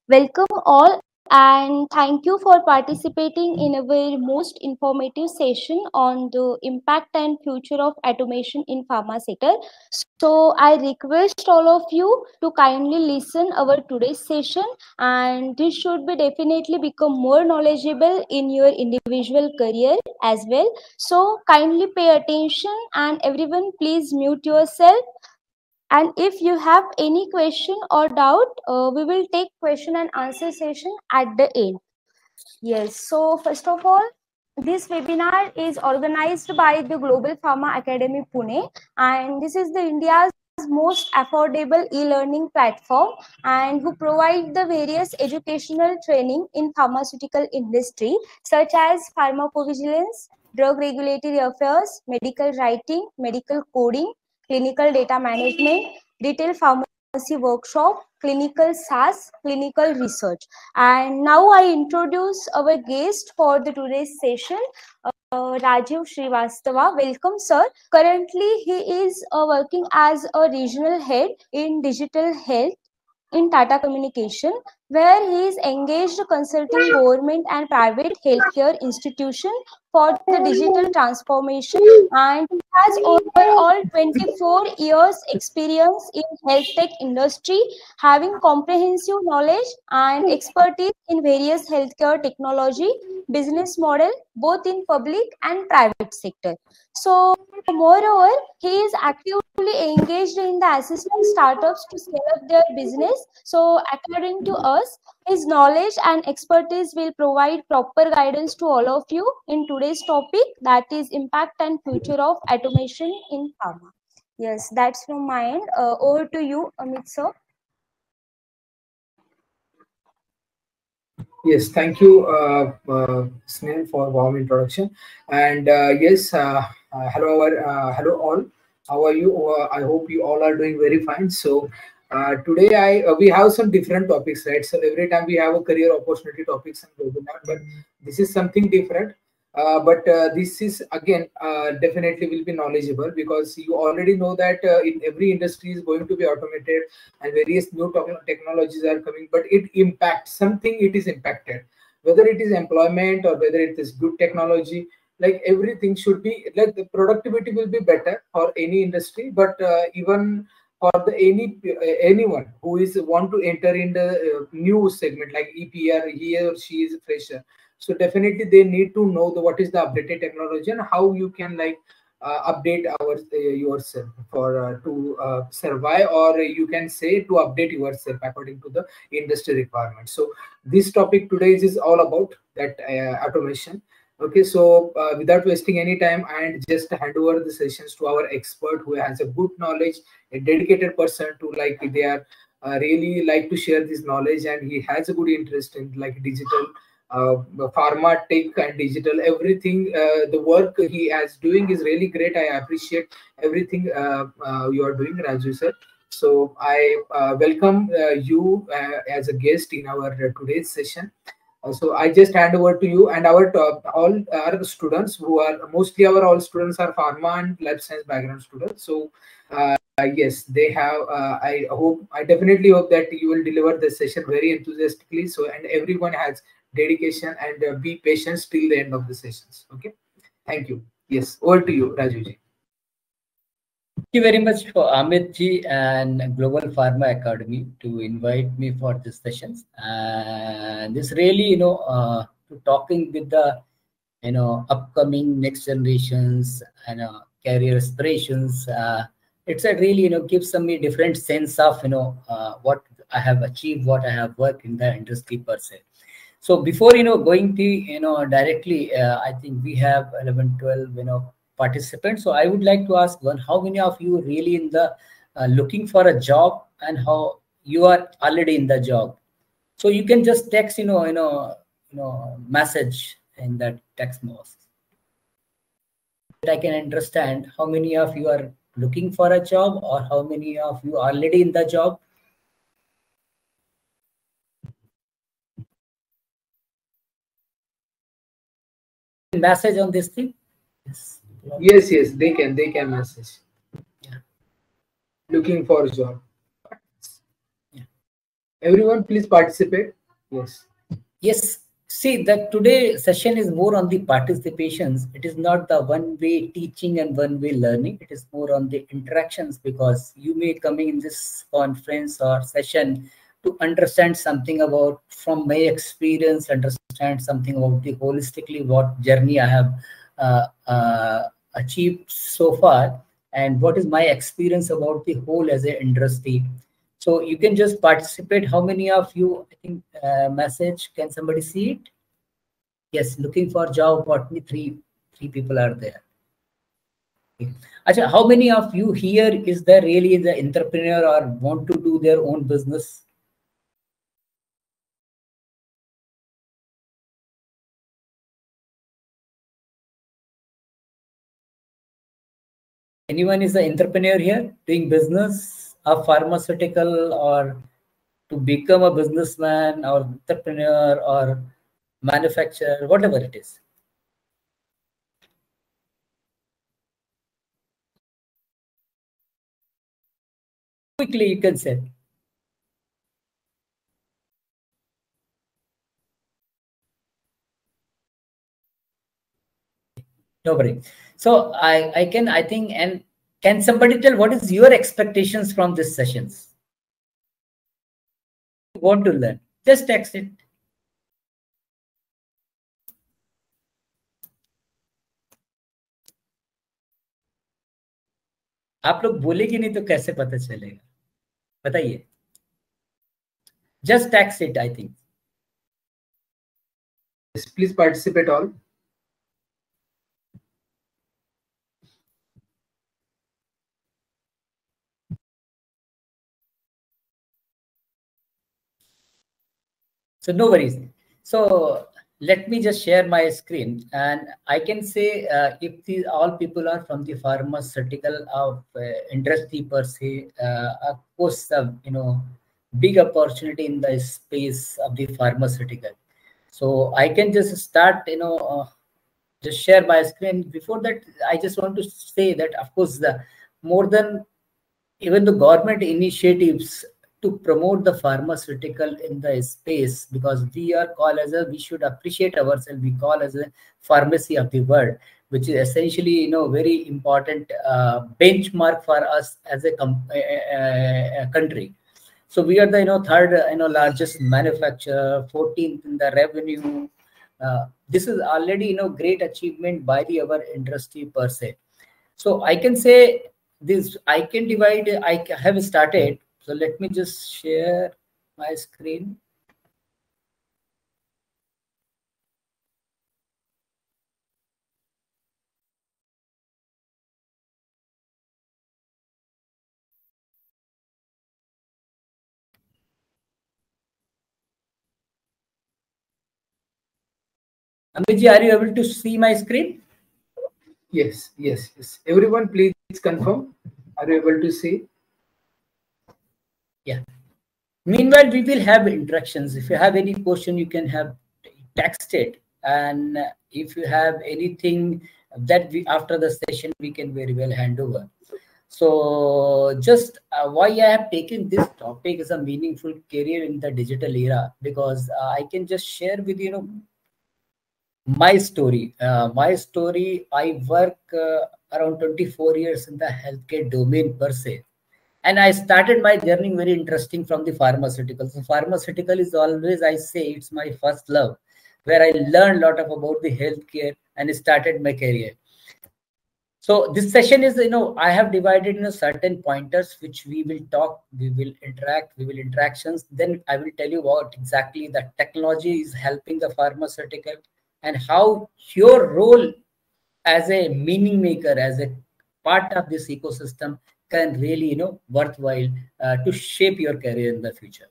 Welcome all and thank you for participating in our most informative session on the impact and future of automation in pharma sector. So I request all of you to kindly listen our today's session, and this should be definitely become more knowledgeable in your individual career as well. So kindly pay attention and everyone please mute yourself, and if you have any question or doubt, we will take question and answer session at the end. Yes, so first of all, this webinar is organized by the Global Pharma Academy Pune, and this is the India's most affordable e-learning platform and who provide the various educational training in pharmaceutical industry such as pharmacovigilance, drug regulatory affairs, medical writing, medical coding, clinical data management, retail pharmacy workshop, clinical SaaS, clinical research. And now I introduce our guest for the today's session, Rajiv Srivastava. Welcome, sir. Currently, he is working as a regional head in digital health in Tata Communication, where he is engaged consulting government and private healthcare institution for the digital transformation, and has overall 24 years experience in health tech industry, having comprehensive knowledge and expertise in various healthcare technology business model both in public and private sector. So moreover, he is actively engaged in the assisting startups to scale up their business. So according to us, his knowledge and expertise will provide proper guidance to all of you in today's topic, that is impact and future of automation in pharma. Yes, that's from my end. Over to you, Amit sir. Yes, thank you, Snell, for warm introduction. And hello all. How are you? I hope you all are doing very fine. So today we have some different topics, right? So every time we have a career opportunity topics and webinar, but this is something different. But this is again definitely will be knowledgeable because you already know that in every industry is going to be automated and various new technologies are coming, but it impacts something. It is impacted, whether it is employment or whether it is good technology. Like everything should be like the productivity will be better for any industry, but even for the anyone who is want to enter in the new segment like EPR, he or she is a fresher, so definitely they need to know what is the updated technology and how you can like update yourself for to survive, or you can say to update yourself according to the industry requirements. So this topic today is all about that automation. Okay, so without wasting any time, and just hand over the sessions to our expert who has a good knowledge, a dedicated person to like they are really like to share this knowledge, and he has a good interest in like digital pharma tech and digital everything. The work he is doing is really great. I appreciate everything you are doing, Raju sir. So I welcome you as a guest in our today's session. So I just hand over to you, and our all our students who are mostly our all students are pharma and life science background students. So yes, they have. I definitely hope that you will deliver the session very enthusiastically. So and everyone has dedication and be patient till the end of the sessions. Okay, thank you. Yes, over to you, Raju ji. Thank you very much for Amit ji and Global Pharma Academy to invite me for these sessions. And this really, to talking with the, upcoming next generations and career aspirations. It's a really, gives me different sense of, what I have achieved, what I have worked in the industry per se. So before, going to, directly, I think we have 11, 12, participants. So I would like to ask one, how many of you really in the looking for a job, and how you are already in the job? So you can just text, message in that text box. I can understand how many of you are looking for a job, or how many of you are already in the job. Message on this thing. Yes, they can message. Yeah. Looking for a job. Yeah. Everyone, please participate. Yes. Yes. See, that today session is more on the participations. It is not the one-way teaching and one-way learning. It is more on the interactions, because you may coming in this conference or session to understand something about, from my experience, understand something about the holistically what journey I have achieved so far, and what is my experience about the whole as a industry. So you can just participate. How many of you, I think, message, can somebody see it? Yes, looking for job, what me, three people are there. Okay. Achha, how many of you here is there really the entrepreneur or want to do their own business? Anyone is an entrepreneur here doing business of pharmaceutical, or to become a businessman or entrepreneur or manufacturer, whatever it is? Quickly, you can say. Nobody. So I think, and can somebody tell what is your expectations from these sessions? You want to learn? Just text it. आप लोग बोलेगी नहीं तो कैसे पता चलेगा? बताइए. Just text it, I think. Yes, please participate all. So no worries. So let me just share my screen, and I can say if all people are from the pharmaceutical of industry per se, of course, big opportunity in the space of the pharmaceutical. So I can just start, just share my screen. Before that, I just want to say that, of course, the more than even the government initiatives to promote the pharmaceutical in the space, because we are called as we should appreciate ourselves, we call as a pharmacy of the world, which is essentially very important benchmark for us as a country. So we are the third largest manufacturer, 14th in the revenue. This is already great achievement by the our industry per se. So I can say this, I can divide, I have started. So let me just share my screen. Amiji, are you able to see my screen? Yes, yes, yes. Everyone, please confirm. Are you able to see? Yeah. Meanwhile, we will have interactions. If you have any question, you can have text it. And if you have anything that we, after the session, we can very well hand over. So just why I have taken this topic as a meaningful career in the digital era, because I can just share with my story. I work around 24 years in the healthcare domain per se. And I started my journey very interesting from the pharmaceutical. So pharmaceutical is always, I say, it's my first love, where I learned a lot of about the healthcare and started my career. So this session is, I have divided certain pointers which we will talk, we will interact, we will interactions. Then I will tell you what exactly the technology is helping the pharmaceutical, and how your role as a meaning maker, as a part of this ecosystem, can really, worthwhile to shape your career in the future.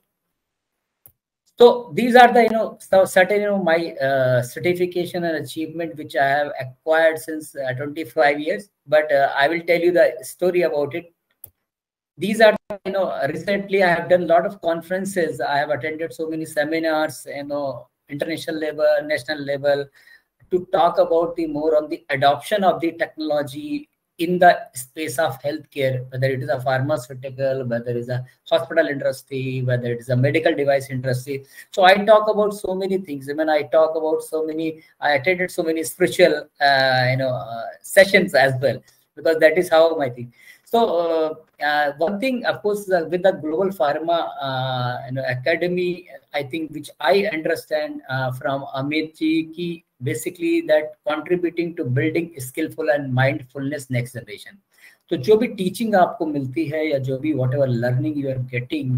So these are the, certain, my certification and achievement which I have acquired since 25 years. But I will tell you the story about it. These are, recently I have done a lot of conferences. I have attended so many seminars, international level, national level, to talk about the more on the adoption of the technology in the space of healthcare, whether it is a pharmaceutical, whether it is a hospital industry, whether it is a medical device industry. So I talk about so many things. I mean, I talk about so many. I attended so many spiritual, sessions as well, because that is how my thing. So one thing, of course, with the global pharma, academy, I think, which I understand from Amit ji, ki basically that contributing to building skillful and mindfulness next generation. तो जो भी teaching आपको मिलती है या जो भी whatever learning you are getting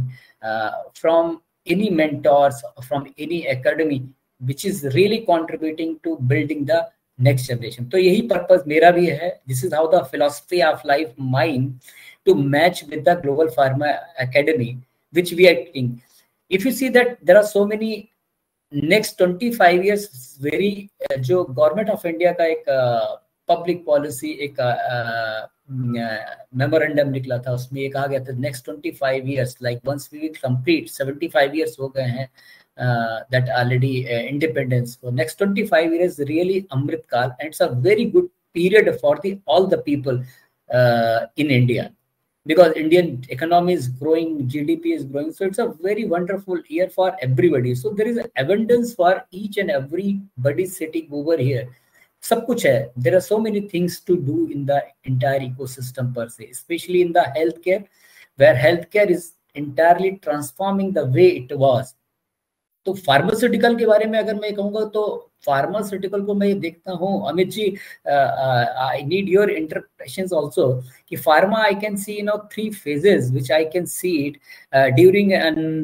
from any mentors, from any academy, which is really contributing to building the next generation. तो यही पर्पज मेरा भी है. This is how the philosophy of life mind to match with the global pharma academy which we are teaching. If you see that there are so many next 25 years very, जो government of India का एक public policy, एक memorandum निकला था, उसमें ये कहा गया था next 25 years, like once we will complete 75 years हो गए हैं that already independence. So next 25 years really Amrit Kal, and it's a very good period for all the people in India, because Indian economy is growing, GDP is growing, so it's a very wonderful year for everybody. So there is abundance for each and everybody sitting over here. सब कुछ है. There are so many things to do in the entire ecosystem per se, especially in the healthcare, where healthcare is entirely transforming the way it was. तो pharmaceutical के बारे में अगर मैं कहूँगा तो फार्मास्यूटिकल को मैं देखता हूँ, Amit ji, I need your इंटरप्रेशंस also, कि pharma I can see 3 phases which I can see it during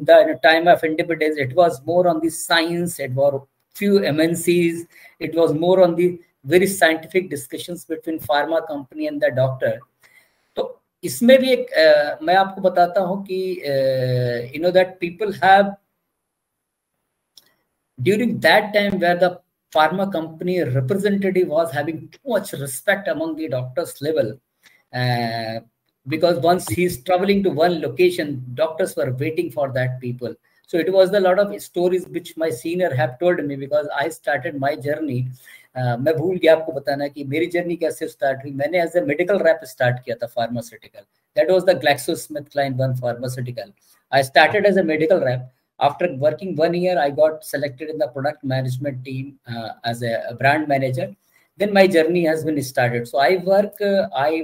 the time of independence. It was more on the science, it was few MNCs, it was more on the very scientific discussions between pharma company and the doctor. तो इसमें भी एक मैं आपको बताता हूँ कि that people have during that time where the pharma company representative was having too much respect among the doctors level, because once he's traveling to one location, doctors were waiting for that people. So it was a lot of stories which my senior have told me, because I started my journey. मैं भूल गया आपको बताना कि मेरी journey कैसे start हुई. मैंने as a medical rep start किया था pharmaceutical. That was the GlaxoSmithKline one pharmaceutical. I started as a medical rep. After working 1 year, I got selected in the product management team as a brand manager. Then my journey has been started. So I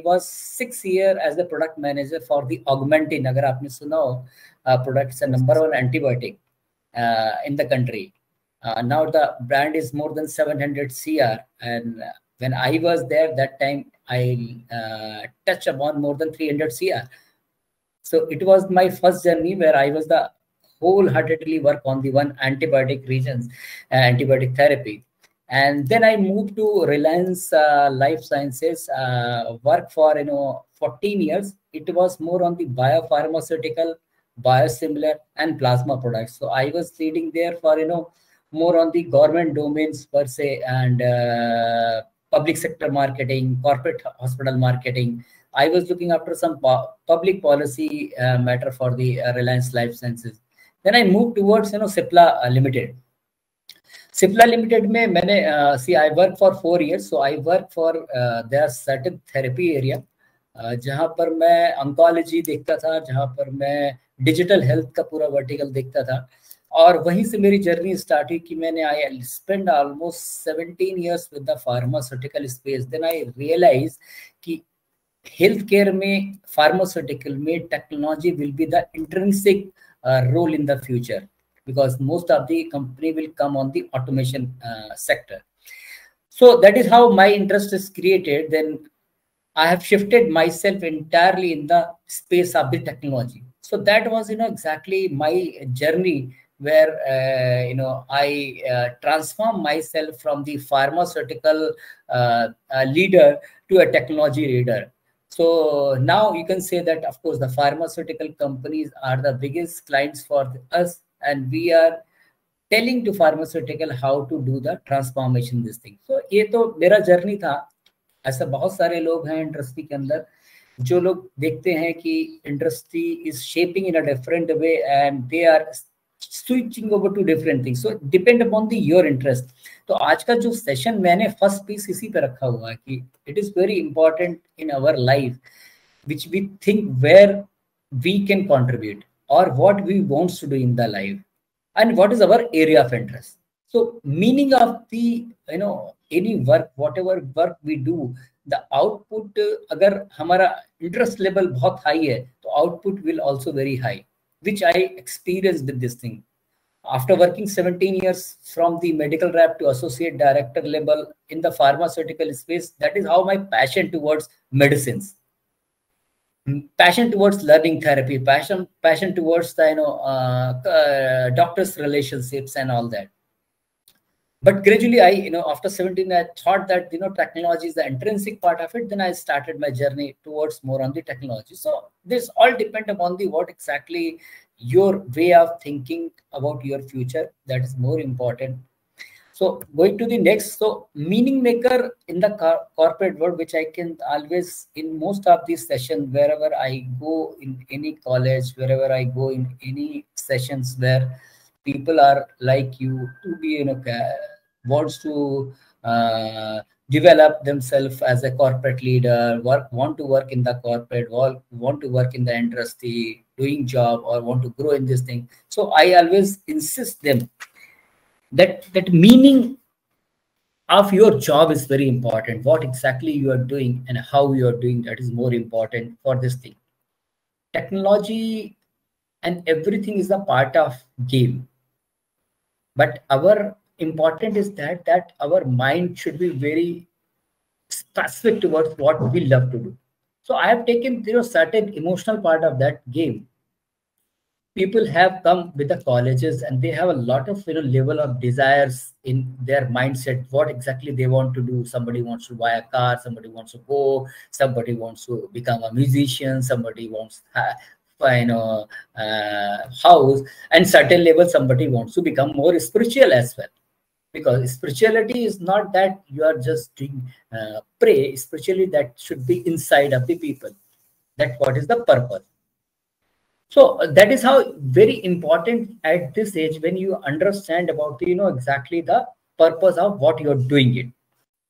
was 6 years as a product manager for the Augmentin. अगर आपने सुना हो, product is a #1 antibiotic in the country. Now the brand is more than 700 CR. And when I was there, that time I touched upon more than 300 CR. So it was my first journey where I was the wholeheartedly work on the one antibiotic regions, antibiotic therapy. And then I moved to Reliance Life Sciences, work for 14 years. It was more on the biopharmaceutical, biosimilar and plasma products. So I was leading there for more on the government domains per se, and public sector marketing, corporate hospital marketing. I was looking after some public policy matter for the Reliance Life Sciences. Then I moved towards Cipla Limited. Cipla Limited में मैंने see I work for 4 years. So I work for there are certain therapy area जहाँ पर मैं oncology देखता था, जहाँ पर मैं डिजिटल हेल्थ का पूरा वर्टिकल देखता था. और वहीं से मेरी जर्नी स्टार्ट हुई कि मैंने I spend almost 17 years with the pharmaceutical space. Then I realise कि हेल्थ केयर में, फार्मास्यूटिकल में technology will be the intrinsic role in the future, because most of the company will come on the automation sector. So that is how my interest is created. Then I have shifted myself entirely in the space of the technology. So that was exactly my journey, where I transformed myself from the pharmaceutical leader to a technology leader. So now you can say that, of course, the pharmaceutical companies are the biggest clients for us, and we are telling to pharmaceutical how to do the transformation this thing. So ये तो मेरा journey था. ऐसा बहुत सारे लोग हैं industry के अंदर जो लोग देखते हैं कि industry is shaping in a different way, and they are switching over to different things. So depend upon the your interest. तो आज का जो सेशन मैंने फर्स्ट पीस इसी पे रखा हुआ है कि it is very important in our life which we think where we can contribute or what we want to do in the life and what is our area of interest. So meaning of the any work, whatever work we do, the output अगर हमारा interest level बहुत high है तो output will also very high, which I experienced with this thing. After working 17 years from the medical rep to associate director level in the pharmaceutical space, that is how my passion towards medicines, passion towards learning therapy, passion towards the doctors relationships and all that. But gradually I after 17 I thought that technology is the intrinsic part of it. Then I started my journey towards more on the technology. So this all depend upon the what exactly your way of thinking about your future, that is more important. So going to the next, so meaning maker in the corporate world, which I can always in most of these sessions, wherever I go in any college, wherever I go in any sessions where people are like you to be wants to develop themselves as a corporate leader, want to work in the corporate, want to work in the industry, doing job, or want to grow in this thing. So I always insist them that meaning of your job is very important. What exactly you are doing and how you are doing, that is more important for this thing. Technology and everything is a part of game, but our important is that our mind should be very specific towards what we love to do. So I have taken certain emotional part of that game. People have come with the colleges and they have a lot of level of desires in their mindset, what exactly they want to do. Somebody wants to buy a car, somebody wants to go, somebody wants to become a musician, somebody wants house, and certain level somebody wants to become more spiritual as well, because spirituality is not that you are just doing pray. Spirituality that should be inside of the people, that what is the purpose. So that is how very important at this age when you understand about the exactly the purpose of what you're doing it,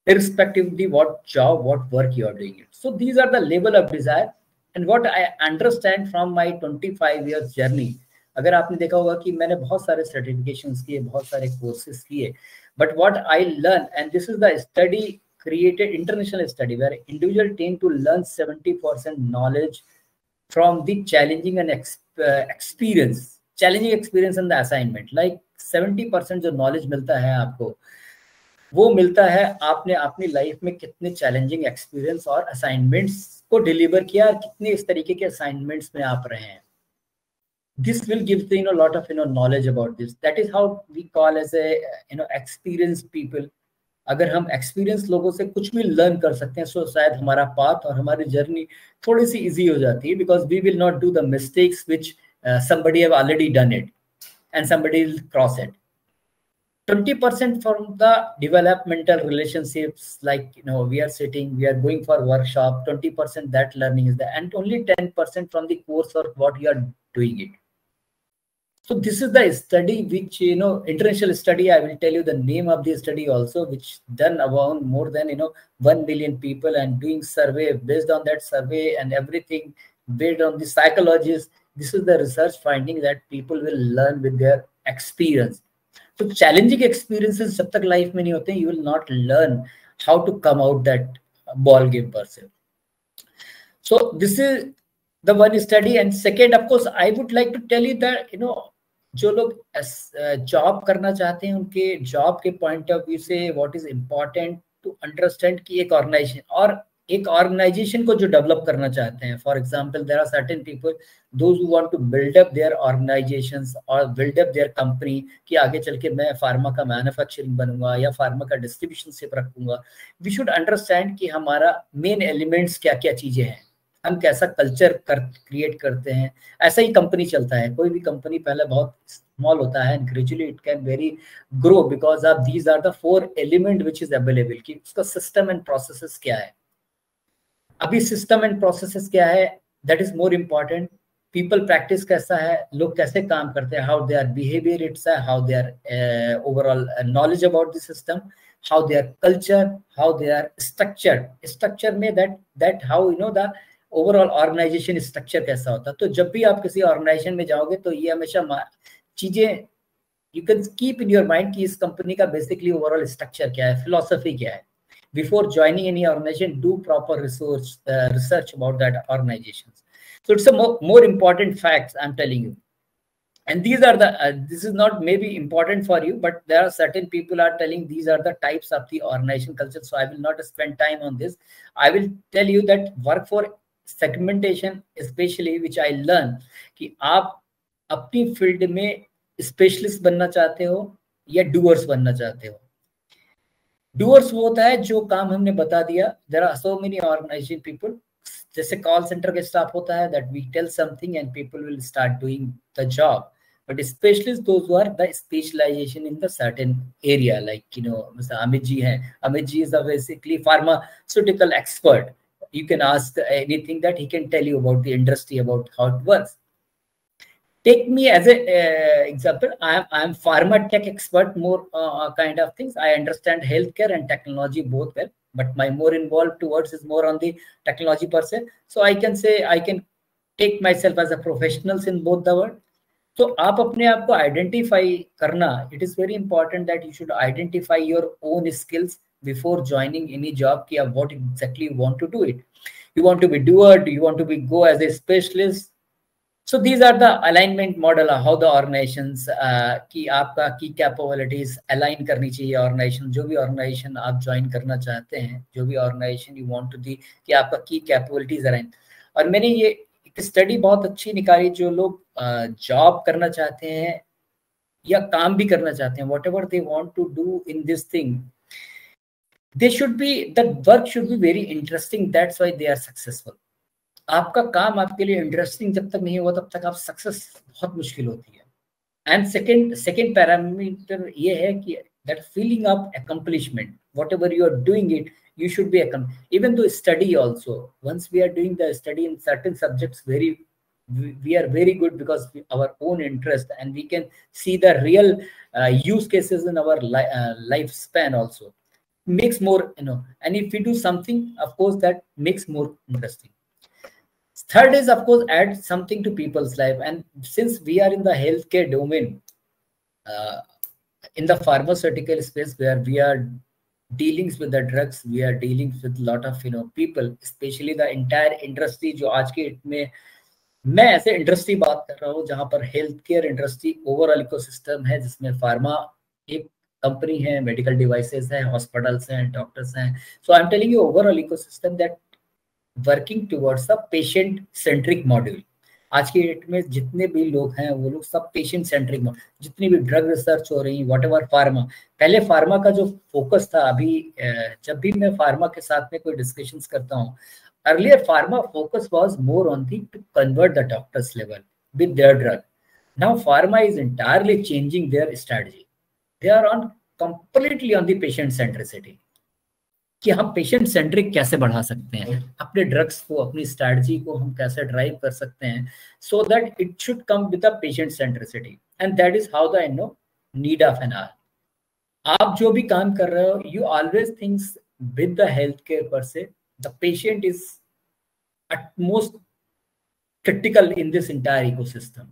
irrespectively what job, what work you are doing it. So these are the level of desire, and what I understand from my 25 years journey. अगर आपने देखा होगा कि मैंने बहुत सारे certifications किए, बहुत सारे कोर्सेज किए, but what I learn, and this is the study created, international study, where individual tend to learn 70% knowledge from the challenging and challenging experience in the assignment. Like 70% जो knowledge मिलता है आपको, वो मिलता है आपने अपनी लाइफ में कितने चैलेंजिंग एक्सपीरियंस और असाइनमेंट्स को डिलीवर किया, और कितने इस तरीके के असाइनमेंट्स में आप रहे हैं. This will give the lot of knowledge about this. That is how we call as a experienced people. अगर हम एक्सपीरियंस लोगों से कुछ भी लर्न कर सकते हैं, तो शायद हमारा पाथ और हमारी जर्नी थोड़ी सी इजी हो जाती है, because we will not do the mistakes which somebody have already done it and somebody will cross it. 20% from the developmental relationships, like we are sitting, we are going for workshop, 20% that learning is there, and only 10% from the course or what you are doing it. So this is the study which international study. I will tell you the name of the study also, which done around more than 1 million people, and doing survey. Based on that survey and everything, based on the psychologists, this is the research finding that people will learn with their experience. So challenging experiences जब तक life में नहीं होते, you will not learn how to come out that ball game per se. So this is the one study. And second, of course, I would like to tell you that जो लोग job करना चाहते हैं, उनके job के point of view से what is important to understand कि एक ऑर्गेनाइजेशन को जो डेवलप करना चाहते हैं. For example, there are certain people those who want to build up their organisations और बिल्ड अप देयर कंपनी, कि आगे चल के मैं फार्मा का मैन्युफैक्चरिंग बनूंगा या फार्मा का डिस्ट्रीब्यूशनशिप रखूंगा. वी शुड अंडरस्टैंड कि हमारा मेन एलिमेंट्स क्या क्या चीजें हैं, हम कैसा कल्चर क्रिएट करते हैं. ऐसा ही कंपनी चलता है. कोई भी कंपनी पहले बहुत स्मॉल होता है, gradually it can very grow because of these are the 4 element which is available, कि उसका सिस्टम एंड प्रोसेसेस क्या है. अभी सिस्टम एंड प्रोसेसेस क्या है, that is more important. People practice कैसा है, लोग कैसे काम करते हैं, हाउ देयर बिहेवियर इट्स है, how their overall knowledge about the system, how their culture, how their structure में that how you know the overall organisation structure कैसा होता है। तो जब भी आप किसी ऑर्गेनाइजेशन में जाओगे तो ये हमेशा चीजें you can keep in your mind कि इस कंपनी का बेसिकली ओवरऑल स्ट्रक्चर क्या है, फिलोसफी क्या है। Before joining any organization, do proper research about that organization. So it's a more important facts I'm telling you. And these are the this is not maybe important for you, but there are certain people are telling these are the types of the organization culture. So I will not spend time on this. I will tell you that work for segmentation, especially which I learn कि आप अपनी field में specialist बनना चाहते हो या doors बनना चाहते हो। डूअर्स वो होता है जो काम हमने बता दिया। There are so many organisation people, जैसे कॉल सेंटर के स्टाफ होता है that we tell something and people will start doing the job, but specialist those who are the specialisation in the certain area, like you know mister Amit ji हैं। Amit ji is a basically pharmaceutical expert. You can ask anything that he can tell you about the industry, about how it works. Take me as a example. I am pharma tech expert, more kind of things. I understand healthcare and technology both well, but my more involved towards is more on the technology per se. So I can say I can take myself as a professionals in both the world. तो आप अपने आप को identify करना, it is very important that you should identify your own skills before joining any job कि आप what exactly you want to do it. You want to be doer, you want to be go as a specialist. So these are the alignment model, how the organizations की आपका की capabilities align करनी चाहिए। Organisation, जो भी organisation आप join करना चाहते हैं, जो भी organisation you want to the, कि आपका की कैपेबिलिटीज अलाइन। और मैंने ये एक स्टडी बहुत अच्छी निकाली, जो लोग जॉब करना चाहते हैं या काम भी करना चाहते हैं, whatever they want to do in this thing, they should be, that work should be very interesting, that's why they are successful. आपका काम आपके लिए इंटरेस्टिंग जब तक नहीं होगा तब तक आप सक्सेस बहुत मुश्किल होती है। एंड सेकंड पैरामीटर ये है कि that feeling of accomplishment, whatever you are doing it, you should be even though study also, once we are doing the study in certain subjects, we are very good because our own interest, and we can see the real use cases in our lifespan also makes more, you know, and if we do something, of course, that makes more interesting. Third is, of course, add something to people's life. And since we are in the healthcare domain, in the pharmaceutical space, where we are dealing with the drugs, we are dealing with a lot of, you know, people, especially the entire industry जो आज के में, मैं ऐसे industry बात कर रहा हूँ जहाँ पर health care industry overall ecosystem है, जिसमें फार्मा एक कंपनी है, मेडिकल डिवाइसेस हैं, हॉस्पिटल्स हैं, डॉक्टर्स हैं। So I am telling you overall ecosystem that working towards the patient centric module. आज की डेट में जितने भी लोग हैं वो लोग सब पेशेंट सेंट्रिक, जितनी भी ड्रग रिसर्च हो रही, वॉट एवर फार्मा, पहले फार्मा का जो फोकस था, अभी जब भी मैं फार्मा के साथ में कोई डिस्कशंस करता हूँ, earlier pharma focus was more on the to convert the doctors level with their drug. Now pharma is entirely changing their strategy, they are on completely on the patient centricity, कि हम patient centric कैसे बढ़ा सकते हैं अपने drugs को, अपनी strategy को हम कैसे ड्राइव कर सकते हैं, so that it should come with the patient centricity, and that is how the no need of an hour. आप जो भी काम कर रहे हो, you always thinks with the health care per se, the patient is utmost critical in this entire ecosystem.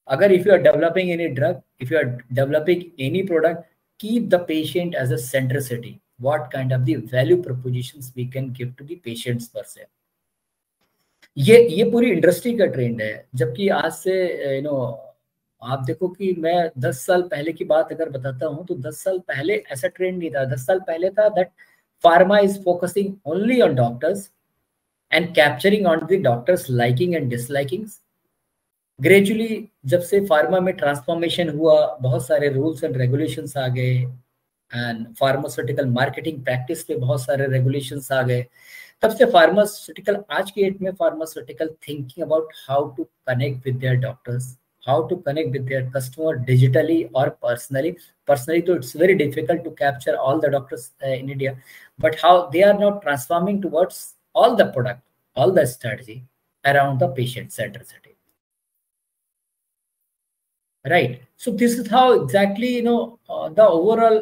Agar if you are developing any drug, if you are developing any product, keep the patient as a centricity. What kind of the value propositions we can give to the patients per se. ये पूरी industry का trend है। जबकि आज से you know आप देखो कि मैं 10 साल पहले की बात अगर बताता हूँ, तो 10 साल पहले ऐसा ट्रेंड नहीं था। 10 साल पहले था that pharma is focusing only on doctors and capturing on the doctors liking and dislikings. Gradually जब से फार्मा में ट्रांसफॉर्मेशन हुआ, बहुत सारे रूल्स एंड रेगुलेशंस आ गए, एंड फार्मास्यूटिकल मार्केटिंग प्रैक्टिस पे बहुत सारे रेगुलेशंस आ गए, तब से फार्मास्यूटिकल आज के डेट में pharmaceutical thinking about how to connect with their doctors, how to connect with their customer digitally or personally. Personally, so it's very difficult to capture all the doctors in India, but how they are now transforming towards all the product, all the strategy around the patient centricity. right? So this is how exactly the overall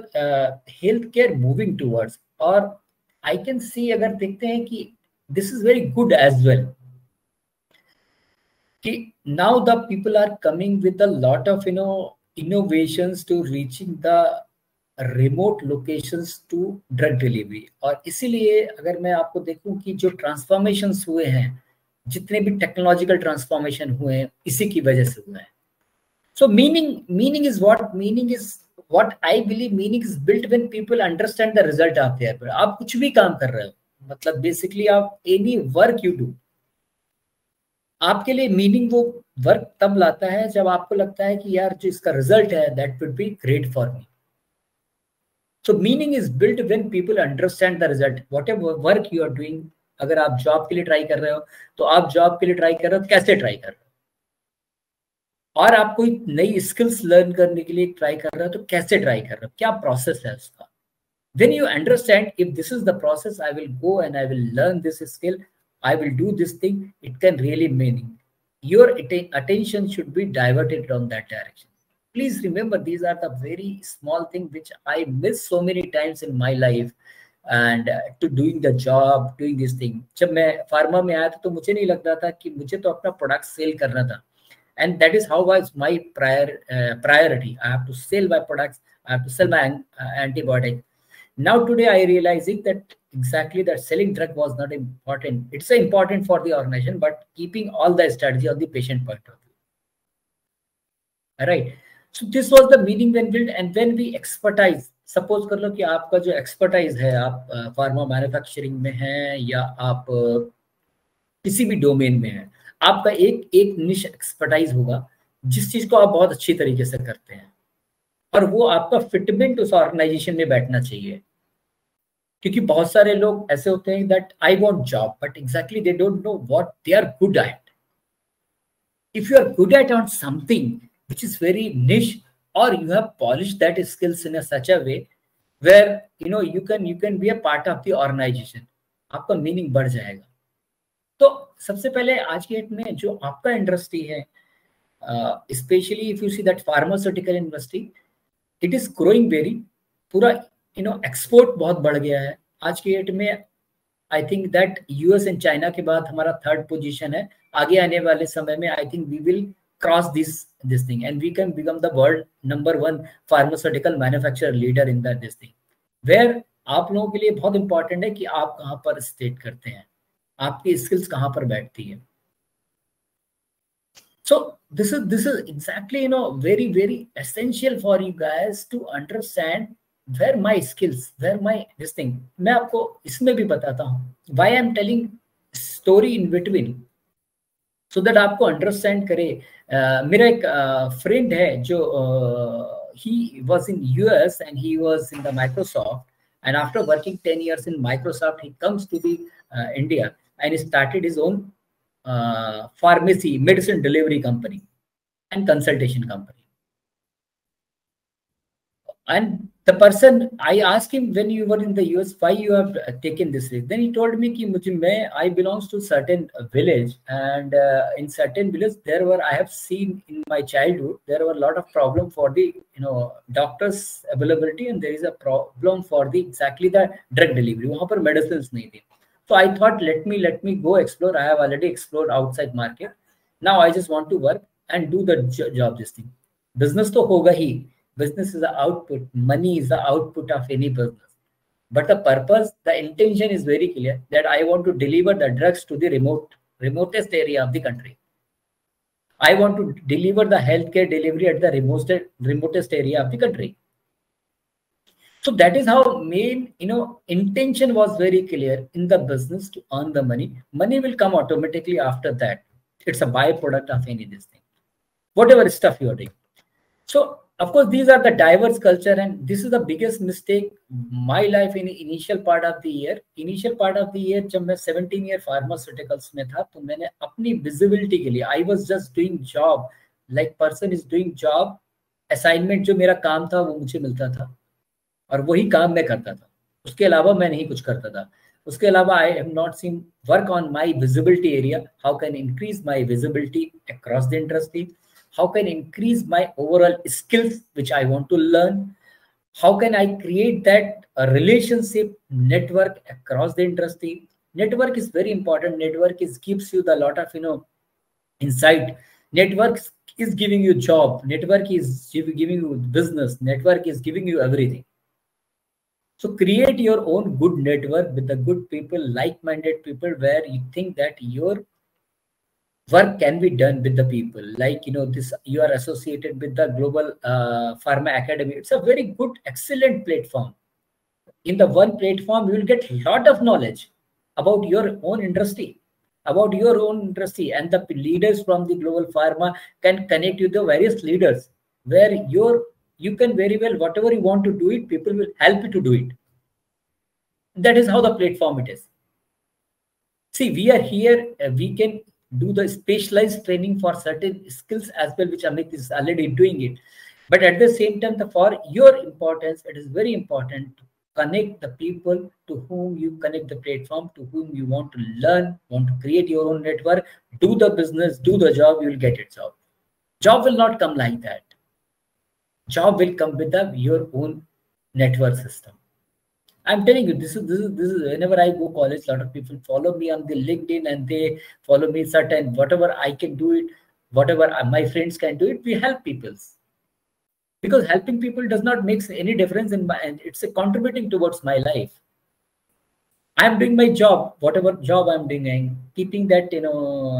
healthcare moving towards. Or I can see, अगर देखते हैं कि this is very good as well, कि now the people are coming with a lot of innovations to reaching the remote locations to drug delivery. और इसीलिए अगर मैं आपको देखूं कि जो ट्रांसफॉर्मेशंस हुए हैं, जितने भी टेक्नोलॉजिकल ट्रांसफॉर्मेशन हुए हैं, इसी की वजह से हुए हैं। सो meaning is what I believe meaning is built when people understand the result of their. आप कुछ भी काम कर रहे हो, मतलब बेसिकली आप एनी वर्क यू डू, आपके लिए मीनिंग वो वर्क तब लाता है जब आपको लगता है कि यार जो इसका रिजल्ट है that would be great for me. So meaning is built when people understand the result. Whatever work you are doing, अगर आप जॉब के लिए ट्राई कर रहे हो तो आप जॉब के लिए ट्राई कर रहे हो, कैसे ट्राई कर रहे हो, और आप कोई नई स्किल्स लर्न करने के लिए ट्राई कर रहे हो तो कैसे ट्राई कर रहे हो, क्या प्रोसेस है उसका। When you understand if this is the process, I will go and I will learn this skill, I will do this thing, it can really meaning. Your attention should be diverted from that direction. Please remember, these are the very small things which I miss so many times in my life and to doing the job, doing this thing. जब मैं pharma में आया था तो मुझे नहीं लगता था कि मुझे तो अपना प्रोडक्ट सेल करना था, and that is how was my priority. I have to sell my products, I have to sell my antibiotics. Now today I realizing that exactly that selling drug was not important. It's important for the organization, but keeping all the strategy on the patient point of view. All right. So this was the meaning when built, and when we expertise. Suppose कर लो कि आपका जो expertise है, आप pharma manufacturing में हैं या आप किसी भी डोमेन में हैं, आपका एक निश एक्सपर्टाइज होगा जिस चीज को आप बहुत अच्छी तरीके से करते हैं, और वो आपका फिटमेंट उस ऑर्गेनाइजेशन में बैठना चाहिए। क्योंकि बहुत सारे लोग ऐसे होते हैं that I want job but exactly they don't know what they are good at. If you are good at on something which is very niche, or you have polished that skills in a such a way where you can be a part of the organization, आपका meaning बढ़ जाएगा। तो सबसे पहले आज के date में जो आपका इंडस्ट्री है, specially if you see that pharmaceutical industry, it is growing very, पूरा एक्सपोर्ट बहुत बढ़ गया है आज के डेट में। I think that US and China के बाद हमारा थर्ड पोजीशन है। आगे आने वाले समय में I think we will cross this thing and we can become the world #1 pharmaceutical manufacturer leader in this thing, where आप लोगों के लिए बहुत इंपॉर्टेंट है कि आप कहाँ पर स्टेट करते हैं, आपकी स्किल्स कहाँ पर बैठती है। So this is exactly very essential for you guys to understand where my skills, where my this thing। मैं आपको इसमें भी बताता हूँ why I am telling story in between, so that आपको अंडरस्टैंड करे। मेरा एक फ्रेंड है जो he was in US and he was in the Microsoft, and after working 10 years in Microsoft he comes to the India and he started his own pharmacy medicine delivery company and consultation company. And the person, I asked him, when you were in the US, why you have taken this risk? Then he told me कि I belongs to certain village, and in certain village I have seen in my childhood there were a lot of problem for the doctors availability, and there is a problem for the exactly the drug delivery. वहाँ पर medicines नहीं थी. So I thought let me go explore. I have already explored outside market. Now I just want to work and do the job this thing. Business तो होगा ही. Business is the output. Money is the output of any business. But the purpose, the intention is very clear that I want to deliver the drugs to the remotest area of the country. I want to deliver the healthcare delivery at the remotest area of the country. So that is how main, intention was very clear in the business to earn the money. Money will come automatically after that. It's a byproduct of any this thing. Whatever stuff you are doing. So of course, these are the diverse culture, and this is the biggest mistake my life in initial part of the year. Initial part of the year, जब मैं 17 year pharmaceuticals में था, तो मैंने अपनी visibility के लिए, I was just doing job, like person is doing job, assignment जो मेरा काम था वो मुझे मिलता था, और वही काम मैं करता था. उसके अलावा मैं नहीं कुछ करता था. उसके अलावा I have not seen work on my visibility area. How can increase my visibility across the industry? How can I increase my overall skills which I want to learn? How can I create that relationship network across the industry? Network is very important. Network is gives you the lot of insight. Network is giving you job. Network is giving you business. Network is giving you everything. So create your own good network with the good people, like-minded people, where you think that your work can be done with the people. Like this, you are associated with the Global Pharma Academy. It's a very good, excellent platform. In the one platform, you will get a lot of knowledge about your own industry, and the leaders from the Global Pharma can connect you to various leaders, where you can very well, whatever you want to do it, people will help you to do it. That is how the platform it is. See, we are here, we can do the specialized training for certain skills as well, which Amit is already doing it. But at the same time, for your importance, it is very important to connect the people to whom you connect the platform, to whom you want to learn, want to create your own network, do the business, do the job, you will get it job. Job will not come like that. Job will come with your own network system. I'm telling you, this is whenever I go college, a lot of people follow me on the LinkedIn and they follow me certain, whatever I can do it, whatever my friends can do it, we help people. Because helping people does not make any difference in my, it's a contributing towards my life. I'm doing my job, whatever job I'm doing, keeping that,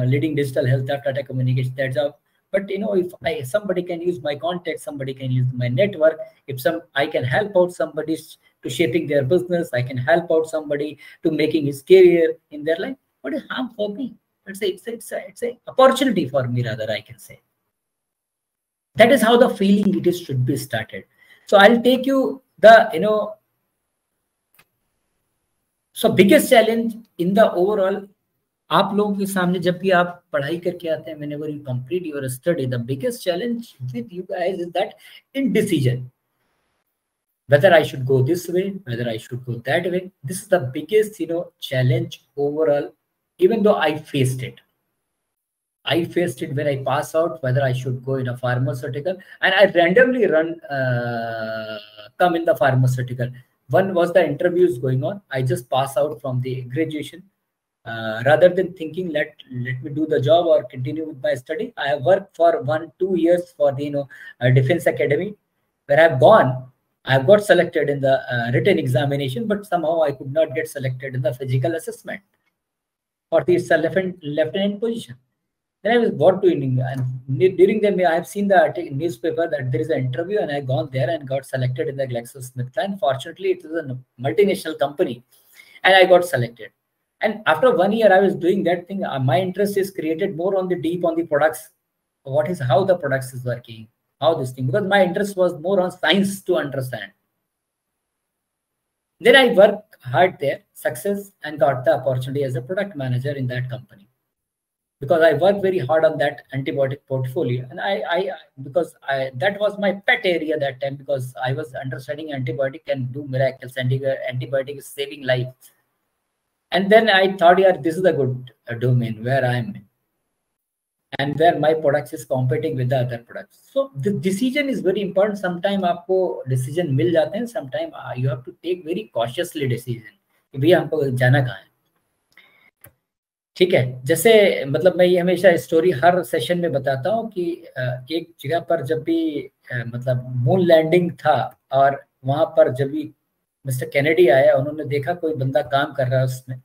leading digital health, data communication, that job. But if somebody can use my contact, somebody can use my network. If I can help out somebody to shaping their business, I can help out somebody to making his career in their life. What is harm for me? It's a opportunity for me, rather, I can say. That is how the feeling it is should be started. So I'll take you the so biggest challenge in the overall. आप लोगों के सामने जब भी आप पढ़ाई करके आते हैं, whenever you complete your study, the biggest challenge with you guys is that indecision. Whether I should go this way, whether I should go that way. This is the biggest, challenge overall. Even though I faced it when I pass out, whether I should go in a pharmaceutical, and I randomly come in the pharmaceutical. One was the interviews going on. I just pass out from the graduation. Rather than thinking let me do the job or continue with my study, I have worked for 1-2 years for the Defense Academy, where I've got selected in the written examination, but somehow I could not get selected in the physical assessment for the lieutenant position. Then I was got to India, and during the I have seen the newspaper that there is an interview, and I gone there and got selected in the GlaxoSmithKline. Fortunately, it was a multinational company, and I got selected. And after 1 year, I was doing that thing. My interest is created more on the products. How the products is working, how this thing, because my interest was more on science to understand. Then I worked hard there, success, and got the opportunity as a product manager in that company. Because I worked very hard on that antibiotic portfolio, and that was my pet area that time, because I was understanding antibiotic can do miracles. Antibiotic is saving life. And then I thought, yeah, this is a good domain where I'm in, and where my products is competing with the other products. So the decision is very important. Sometimes आपको decision मिल जाते हैं. Sometimes you have to take very cautiously decision कि भैया हमको जाना कहाँ है. ठीक है, जैसे मतलब मैं ये हमेशा स्टोरी हर सेशन में बताता हूँ कि एक जगह पर जब भी मतलब मून लैंडिंग था, और वहां पर जब भी मिस्टर कैनेडी आया, उन्होंने देखा कोई बंदा काम कर रहा है उसमें,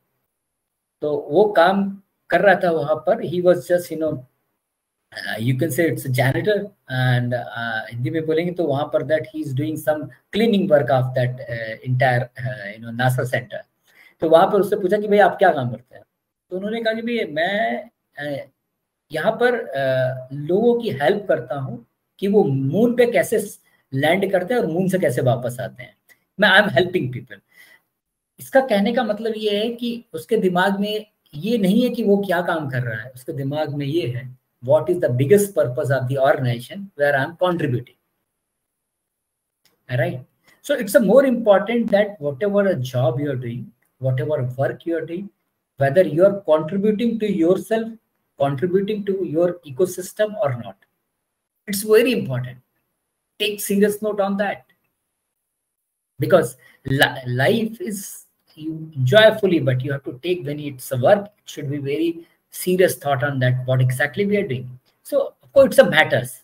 तो वो काम कर रहा था वहां पर. He was just you can say it's a janitor, and Hindi में बोलेंगे तो वहां पर that he is doing some cleaning work of that entire NASA center. तो वहां पर उससे पूछा कि भाई आप क्या काम करते हैं, तो उन्होंने कहा कि भाई मैं यहाँ पर लोगों की हेल्प करता हूँ कि वो मून पे कैसे लैंड करते हैं और मून से कैसे वापस आते हैं. I am helping people. इसका कहने का मतलब ये है कि उसके दिमाग में ये नहीं है कि वो क्या काम कर रहा है, उसके दिमाग में ये है what is the biggest purpose of the organization where I am contributing. All right. So it's a more important that whatever a job you are doing, whatever work you are doing, whether you are contributing to yourself, contributing to your ecosystem or not. It's very important. Take serious note on that, because life is you enjoy fully, but you have to take, when it's a work, it should be very serious thought on that, what exactly we are doing. So of course it's a matters.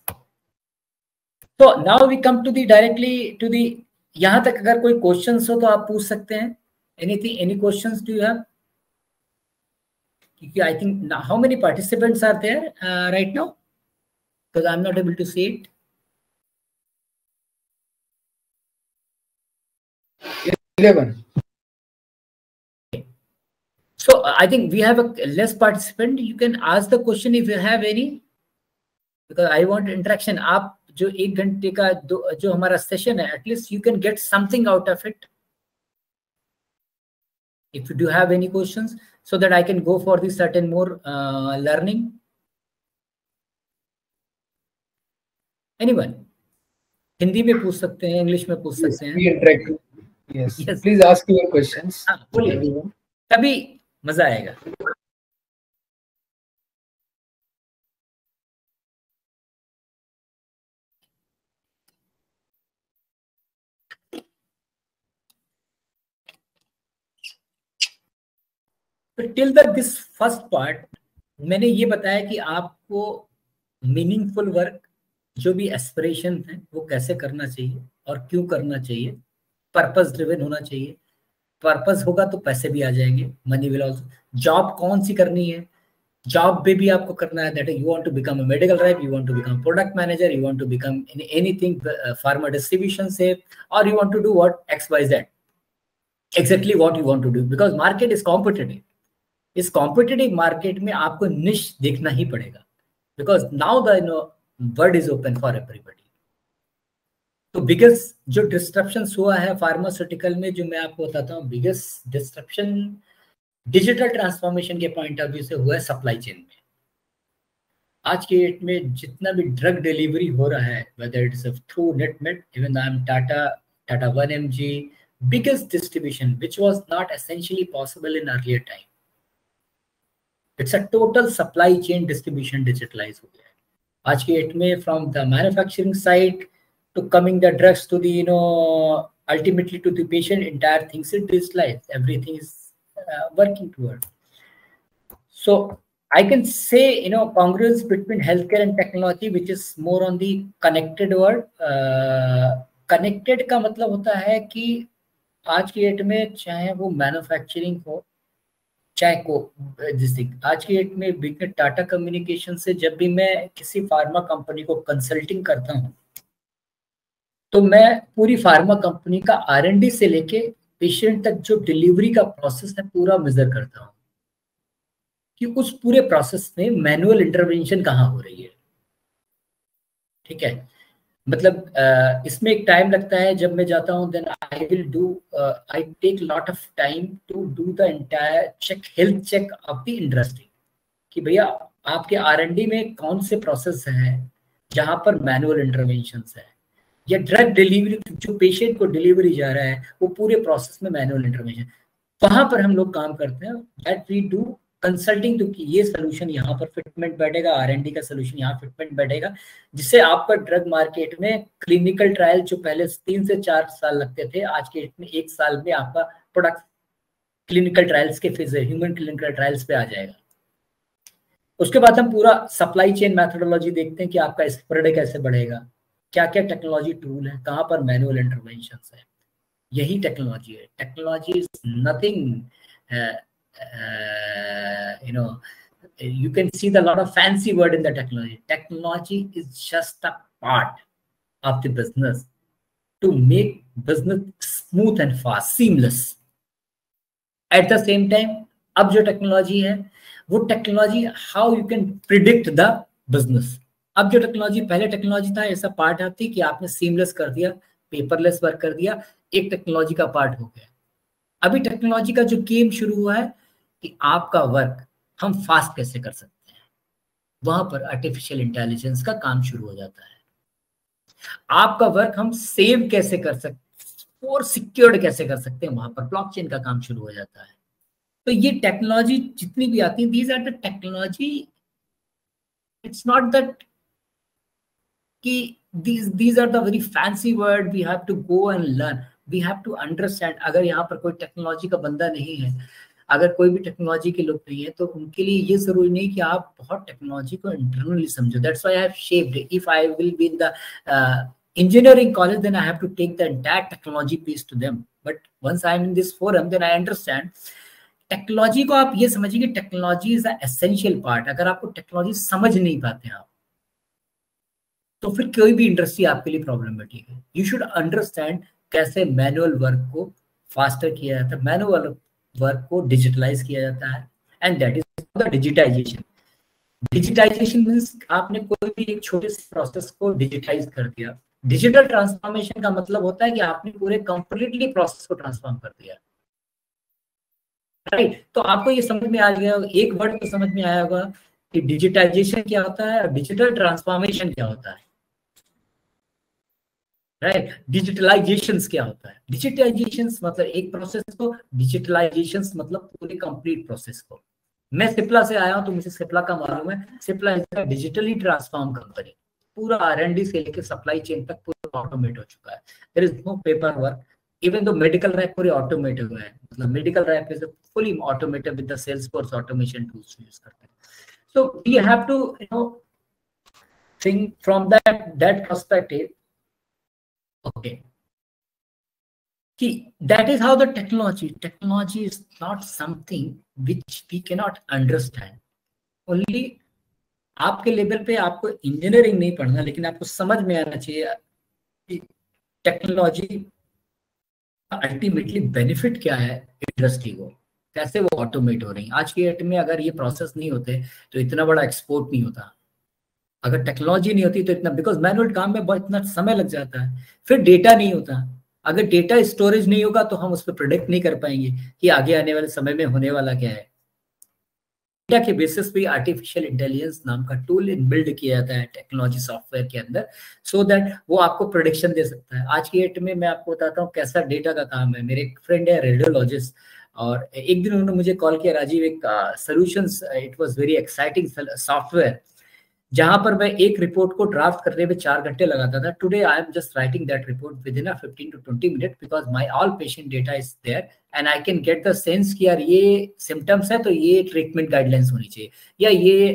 So now we come to the directly to the, यहाँ तक अगर कोई questions हो तो आप पूछ सकते हैं. Anything, any questions do you have? I think how many participants are there right now? Because I'm not able to see it. 11. So I think we have a less participant. You can ask the question if you have any, because I want interaction. आप जो 1 घंटे का जो हमारा session है, at least you can get something out of it. If you do have any questions, so that I can go for the certain more learning. Anyone? Hindi में पूछ सकते हैं, इंग्लिश में पूछ सकते हैं. Yes. Please ask your questions. बोलिए, तभी मजा आएगा. तो till the this first part मैंने ये बताया कि आपको मीनिंगफुल वर्क, जो भी एस्पिरेशन है, वो कैसे करना चाहिए और क्यों करना चाहिए. पर्पस ड्रिवन होना चाहिए. पर्पस होगा तो पैसे भी आ जाएंगे, मनी विल आल्सो. जॉब कौन सी करनी है, जॉब पे भी आपको करना है. That you want to become a medical rep, you want to become product manager, you want to become anything pharma distribution से, और you want to do what X Y Z. Exactly what you want to do, because market is competitive. इस competitive market में आपको niche देखना ही पड़ेगा, because now the world is open for everybody. तो biggest जो डिस्ट्रप्शन हुआ है फार्मास्यूटिकल में, जो मैं आपको बताता हूँ, बिगेस्ट डिस्ट्रप्शन डिजिटल ट्रांसफॉर्मेशन के पॉइंट ऑफ व्यू से हुआ है सप्लाई चेन में. आज के डेट में जितना भी ड्रग डिलीवरी हो रहा है, whether it is through Netmeds, even I am Tata 1mg, biggest distribution which was not essentially possible in earlier time. It's a total supply chain distribution digitalized हो गया है आज के डेट में, from the manufacturing side to coming the drugs to the ultimately to the patient, entire things is digitalized. Everything is working toward. So I can say congruence between healthcare and technology, which is more on the connected word. Connected का मतलब होता है कि आज की date में चाहे वो मैन्युफैक्चरिंग हो, चाहे को आज की डेट में बिग टाटा कम्युनिकेशन से जब भी मैं किसी फार्मा कंपनी को कंसल्टिंग करता हूं, तो मैं पूरी फार्मा कंपनी का R&D से लेके पेशेंट तक जो डिलीवरी का प्रोसेस है पूरा मेजर करता हूं कि उस पूरे प्रोसेस में मैनुअल इंटरवेंशन कहाँ हो रही है. ठीक है, मतलब इसमें एक टाइम लगता है जब मैं जाता हूँ, then I take lot of time to do the entire check, health check of the industry, कि भैया आपके R&D में कौन से प्रोसेस हैं जहां पर मैनुअल इंटरवेंशन है, या ड्रग डिलीवरी जो पेशेंट को डिलीवरी जा रहा है वो पूरे प्रोसेस में मैनुअल इंटरवेंशन, वहां पर हम लोग काम करते हैं. दैट वी डू कंसल्टिंग, तो कि ये सोल्यूशन यहाँ पर फिटमेंट बैठेगा, R&D का सोल्यूशन यहाँ फिटमेंट बैठेगा, जिससे आपका ड्रग मार्केट में क्लिनिकल ट्रायल जो पहले 3 से 4 साल लगते थे, आज के डेट में 1 साल में आपका प्रोडक्ट क्लिनिकल ट्रायल्स के फेज, ह्यूमन क्लिनिकल ट्रायल्स पे आ जाएगा. उसके बाद हम पूरा सप्लाई चेन मैथोडोलॉजी देखते हैं कि आपका स्प्रेड कैसे बढ़ेगा, क्या क्या टेक्नोलॉजी टूल है, कहाँ पर मैनुअल इंटरवेंशन है. यही टेक्नोलॉजी है. Technology is nothing, you can see the lot of fancy word in the technology. Technology is just a part of the business to make business smooth and fast, seamless. At the same time, अब जो technology है वो technology how you can predict the business. अब जो technology, पहले technology था ऐसा part आती कि आपने सीमलेस कर दिया, पेपरलेस वर्क कर दिया, एक टेक्नोलॉजी का पार्ट हो गया. अभी टेक्नोलॉजी का जो गेम शुरू हुआ है कि आपका वर्क हम फास्ट कैसे कर सकते हैं, वहां पर आर्टिफिशियल इंटेलिजेंस का काम शुरू हो जाता है. आपका वर्क हम सेव कैसे कर सकते और सिक्योर्ड कैसे कर सकते हैं, वहां पर ब्लॉकचेन का काम शुरू हो जाता है. तो ये टेक्नोलॉजी जितनी भी आती है, these are the technology. It's not that कि these are the very fancy word, we have to go and learn, we have to understand. अगर यहाँ पर कोई टेक्नोलॉजी का बंदा नहीं है, अगर कोई भी टेक्नोलॉजी के लोग नहीं है, तो उनके लिए ये जरूरी नहीं कि आप बहुत टेक्नोलॉजी को इंटरनली समझो. That's why I have shaped, if I will be in the engineering college, then I have to take the entire technology piece to them. But once I am in this forum, then I understand technology को आप ये समझिए कि technology is a essential part. अगर आपको technology समझ नहीं पाते आप, तो फिर कोई भी इंडस्ट्री आपके लिए प्रॉब्लमेटिक है. यू शुड अंडरस्टैंड कैसे मैनुअल वर्क को फास्टर किया जाता है, मैनुअल वर्क को डिजिटलाइज किया जाता है, and that is the digitization. Digitization means आपने कोई भी एक छोटे से प्रोसेस को डिजिटाइज कर दिया. डिजिटल ट्रांसफॉर्मेशन का मतलब होता है कि आपने पूरे कंप्लीटली प्रोसेस को ट्रांसफॉर्म कर दिया. राइट. तो आपको ये समझ में आ गया, एक वर्ड तो समझ में आया होगा कि डिजिटाइजेशन क्या होता है और डिजिटल ट्रांसफॉर्मेशन क्या होता है. राइट. डिजिटलाइजेशन क्या होता है? डिजिटाइजेशन मतलब एक प्रोसेस को, डिजिटलाइजेशन मतलब पूरे कंप्लीट प्रोसेस को. मैं सिप्ला से आया हूं तो मुझे सिप्ला का मालूम है. Cipla is a digitally transform company. पूरा R&D से लेकर सप्लाई चेन तक पूरा ऑटोमेट हो चुका है. There is no paper work. Even though medical rep पूरे ऑटोमेटेड हुए हैं, मतलब medical rep is fully automated with the salesforce automation tools use करते हैं. So we have to think from that perspective. Okay, that is how the technology is not something which we cannot understand. Only आपके level पे आपको engineering नहीं पढ़ना, लेकिन आपको समझ में आना चाहिए कि टेक्नोलॉजी अल्टीमेटली बेनिफिट क्या है इंडस्ट्री को, कैसे वो ऑटोमेट हो रही है. आज के डेट में अगर ये प्रोसेस नहीं होते तो इतना बड़ा एक्सपोर्ट नहीं होता. अगर टेक्नोलॉजी नहीं होती तो इतना, बिकॉज मैनुअल काम में बहुत इतना समय लग जाता है. फिर डेटा नहीं होता. अगर डेटा स्टोरेज नहीं होगा तो हम उस पर प्रोडिक्ट नहीं कर पाएंगे कि आगे आने वाले समय में होने वाला क्या है. डेटा के बेसिस पे आर्टिफिशियल इंटेलिजेंस नाम का टूल बिल्ड किया जाता है टेक्नोलॉजी सॉफ्टवेयर के अंदर, सो दैट वो आपको प्रोडिक्शन दे सकता है. आज की डेट में मैं आपको बताता हूँ कैसा डेटा का काम है. मेरे एक फ्रेंड है रेडियोलॉजिस्ट, और एक दिन उन्होंने मुझे कॉल किया, राजीव एक solutions, it was very exciting software, जहां पर मैं एक रिपोर्ट को ड्राफ्ट करने में 4 घंटे लगाता था. Today I am just writing that report within 15 to 20 minute, because my all patient data is there and I can get the sense कि यार ये सिम्टम्स है तो ये ट्रीटमेंट गाइडलाइंस होनी चाहिए या ये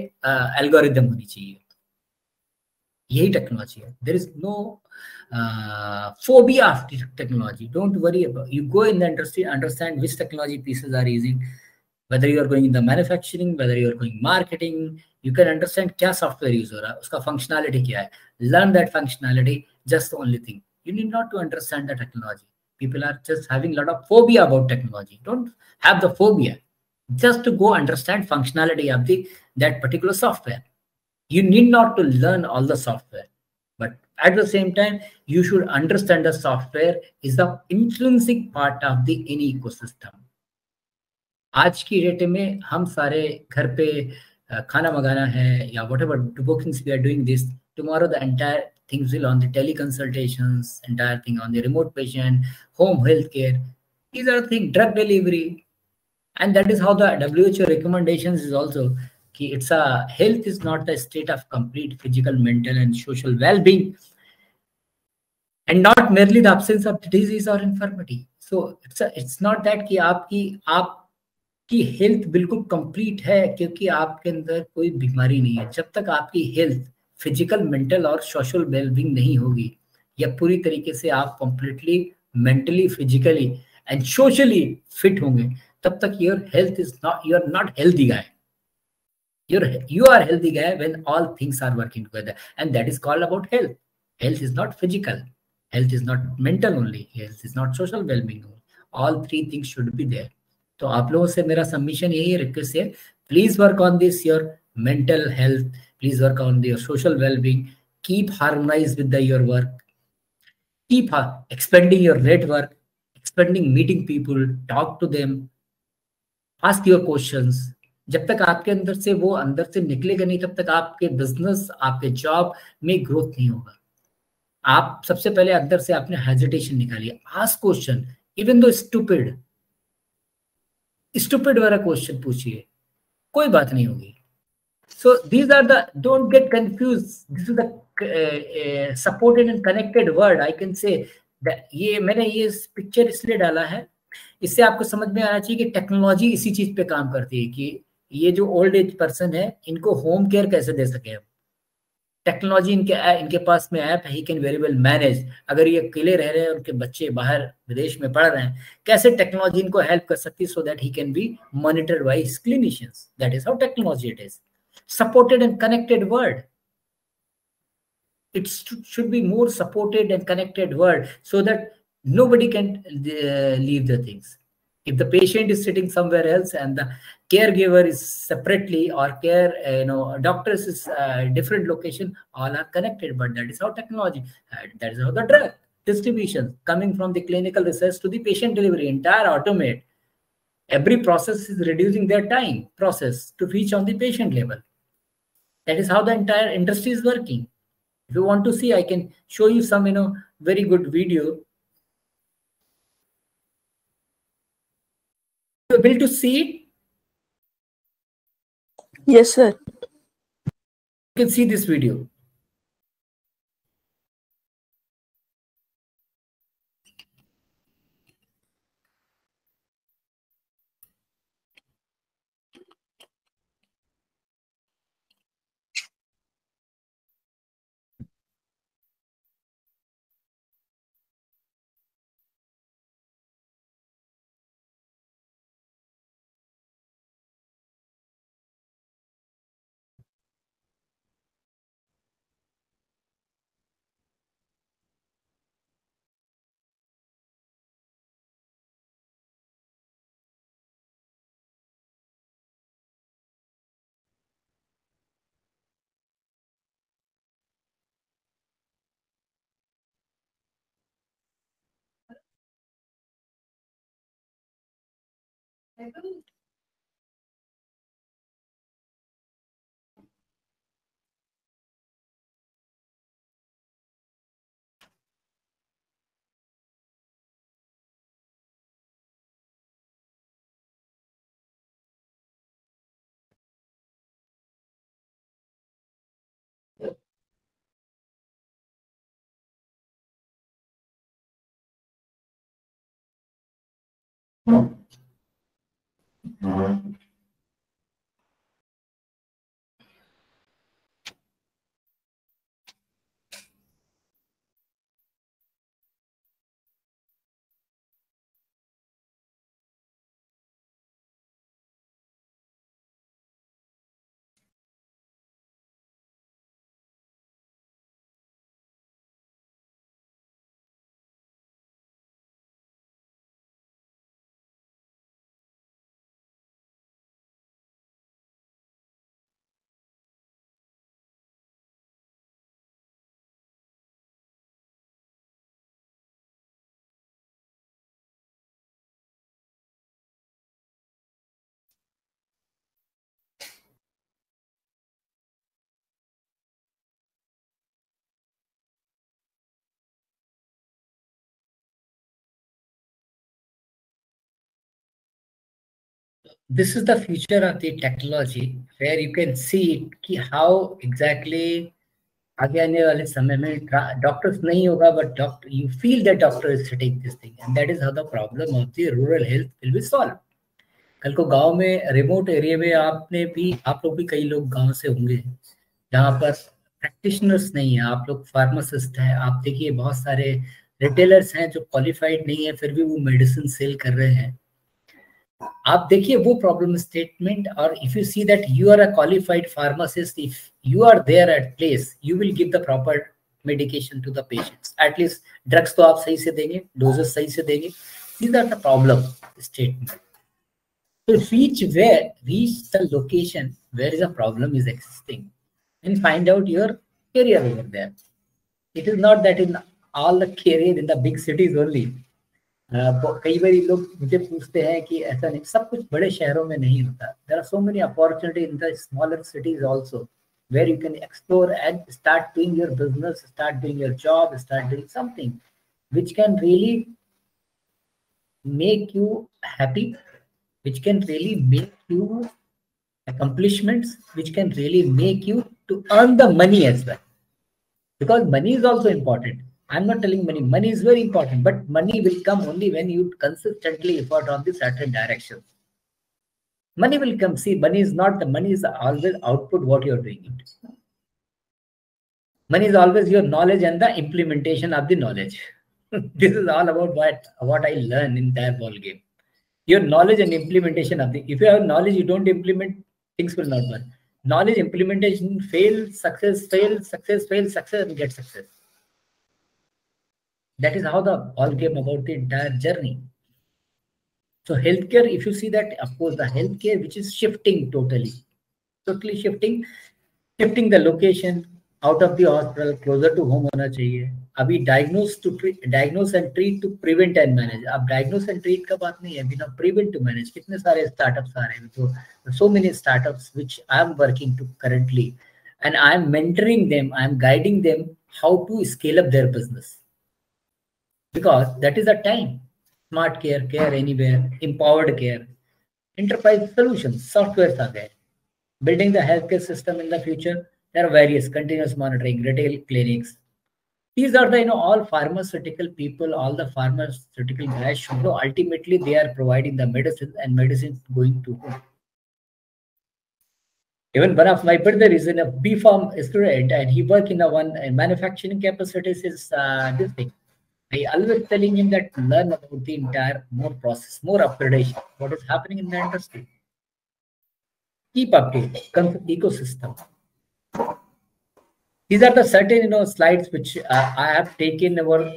एल्गोरिदम होनी चाहिए. यही टेक्नोलॉजी है. There is no phobia of technology. Don't worry about, you go in the industry, understand which technology pieces are using, whether you are going in the manufacturing, whether you are going marketing, you can understand क्या software use हो रहा है, उसका functionality क्या है. Learn that functionality. Just the only thing, you need not to understand the technology. People are just having a lot of phobia about technology. Don't have the phobia. Just to go understand functionality of that particular software. You need not to learn all the software, but at the same time, you should understand the software is the intrinsic part of the any ecosystem. आज की date में हम सारे घर पे खाना मंगाना है या whatever bookings we are doing this, tomorrow the entire things will on the teleconsultations, entire thing on the remote patient, home health care. These are things, drug delivery, and that is how the WHO recommendations is also कि it's a health is not the state of complete physical, mental and social well-being, and not merely the absence of disease or infirmity. So it's not that कि आपकी health बिल्कुल complete है क्योंकि आपके अंदर कोई बीमारी नहीं है. जब तक आपकी हेल्थ फिजिकल, मेंटल और सोशल वेलबींग नहीं होगी, या पूरी तरीके से आप completely mentally, physically and socially fit होंगे, तब तक your health is not, you are not healthy guy. You are healthy guy when all things are working together, and that is called about health. Health is not physical, health is not mental only, health is not social well-being only. All 3 things should be there. तो आप लोगों से मेरा submission यही request है, please work on this your mental health, please work on your social wellbeing, keep harmonize with your work, keep expanding your network, expanding meeting people, talk to them, ask your questions. जब तक आपके अंदर से वो अंदर से निकलेगा नहीं, तब तक आपके बिजनेस, आपके जॉब में ग्रोथ नहीं होगा. आप सबसे पहले अंदर से आपने हेजिटेशन निकालिए, ask question, even though stupid वाला क्वेश्चन पूछिए, कोई बात नहीं होगी. So these are the, don't get confused. This is the supported and connected word. I can say that ये मैंने ये पिक्चर इसलिए डाला है, इससे आपको समझ में आना चाहिए कि टेक्नोलॉजी इसी चीज पे काम करती है कि ये जो ओल्ड एज पर्सन है इनको होम केयर कैसे दे सके हम। टेक्नोलॉजी इनके पास में ऐप है, he can very well manage. अगर ये अकेले रह रहे हैं, उनके बच्चे बाहर विदेश में पढ़ रहे हैं, कैसे टेक्नोलॉजी इनको हेल्प कर सकती है so that he can be monitored by his clinicians. That is how technology it is. Supported and connected word. It should be more supported and connected word so that nobody can leave the things. If the patient is sitting somewhere else and the caregiver is separately, or doctors is different location, all are connected. But that is how technology, that is how the drug distribution coming from the clinical research to the patient delivery, entire automate. Every process is reducing their time process to reach on the patient level. That is how the entire industry is working. If you want to see, I can show you some, very good video. You able to see it? Yes, sir. You can see this video. This is the future of the technology, where you can see how exactly आगे आने वाले समय में doctors नहीं होगा, but doctor, you feel that doctor is sitting this thing, and that is how the problem of the rural health will be solved. कल को गांव में, रिमोट एरिया में, आप लोग भी कई लोग गांव से होंगे जहाँ पर प्रैक्टिशनर्स नहीं है, आप लोग फार्मासिस्ट हैं, आप देखिए बहुत सारे रिटेलर्स हैं जो क्वालिफाइड नहीं है फिर भी वो मेडिसिन सेल कर रहे हैं। आप देखिए वो प्रॉब्लम स्टेटमेंट, और if you see that you are a qualified pharmacist, if you are there at place, you will give the proper medication to the patients. At least drugs तो आप सही से देंगे, डोजेस सही से देंगे। These are the problem statement. तो reach the location where the problem is existing and find out your career over there. It is not that in all the career in the big cities only. कई बार लोग मुझे पूछते हैं कि ऐसा नहीं, सब कुछ बड़े शहरों में नहीं होता। There are so many opportunities in the smaller cities also, where you can explore and start doing your business, start doing your job, start doing something which can really make you happy, which can really make you accomplishments which can really make you to earn the money as well. Because money is also important. I'm not telling money is very important, but money will come only when you consistently effort on the certain directions. Money will come. See, money is not the money is always output what you're doing it. Money is always your knowledge and the implementation of the knowledge. This is all about what I learned in that ball game. Your knowledge and implementation of the, if you have knowledge, you don't implement, things will not work. Knowledge implementation fail, success, and get success. That is how the all came about the entire journey. So healthcare, if you see that, of course, the healthcare which is shifting totally shifting the location out of the hospital closer to home होना चाहिए. अभी diagnose and treat to prevent and manage. अब diagnose and treat का बात नहीं है, अभी ना prevent to manage. कितने सारे startups आ रहे हैं, तो so many startups which I am working to currently, and I am mentoring them, I am guiding them how to scale up their business. Because that is the time. Smart care, care anywhere, empowered care, enterprise solutions, softwares are there. Building the healthcare system in the future, there are various continuous monitoring, retail clinics. These are the all pharmaceutical people, all the pharmaceutical guys should know ultimately they are providing the medicine and medicine going to home. Even one of my brother is in a B Farm student and he work in a one manufacturing capacities is this thing. I always telling him that learn about the entire more process, more upgradation, what is happening in the industry. Keep updated, ecosystem. These are the certain slides which I have taken over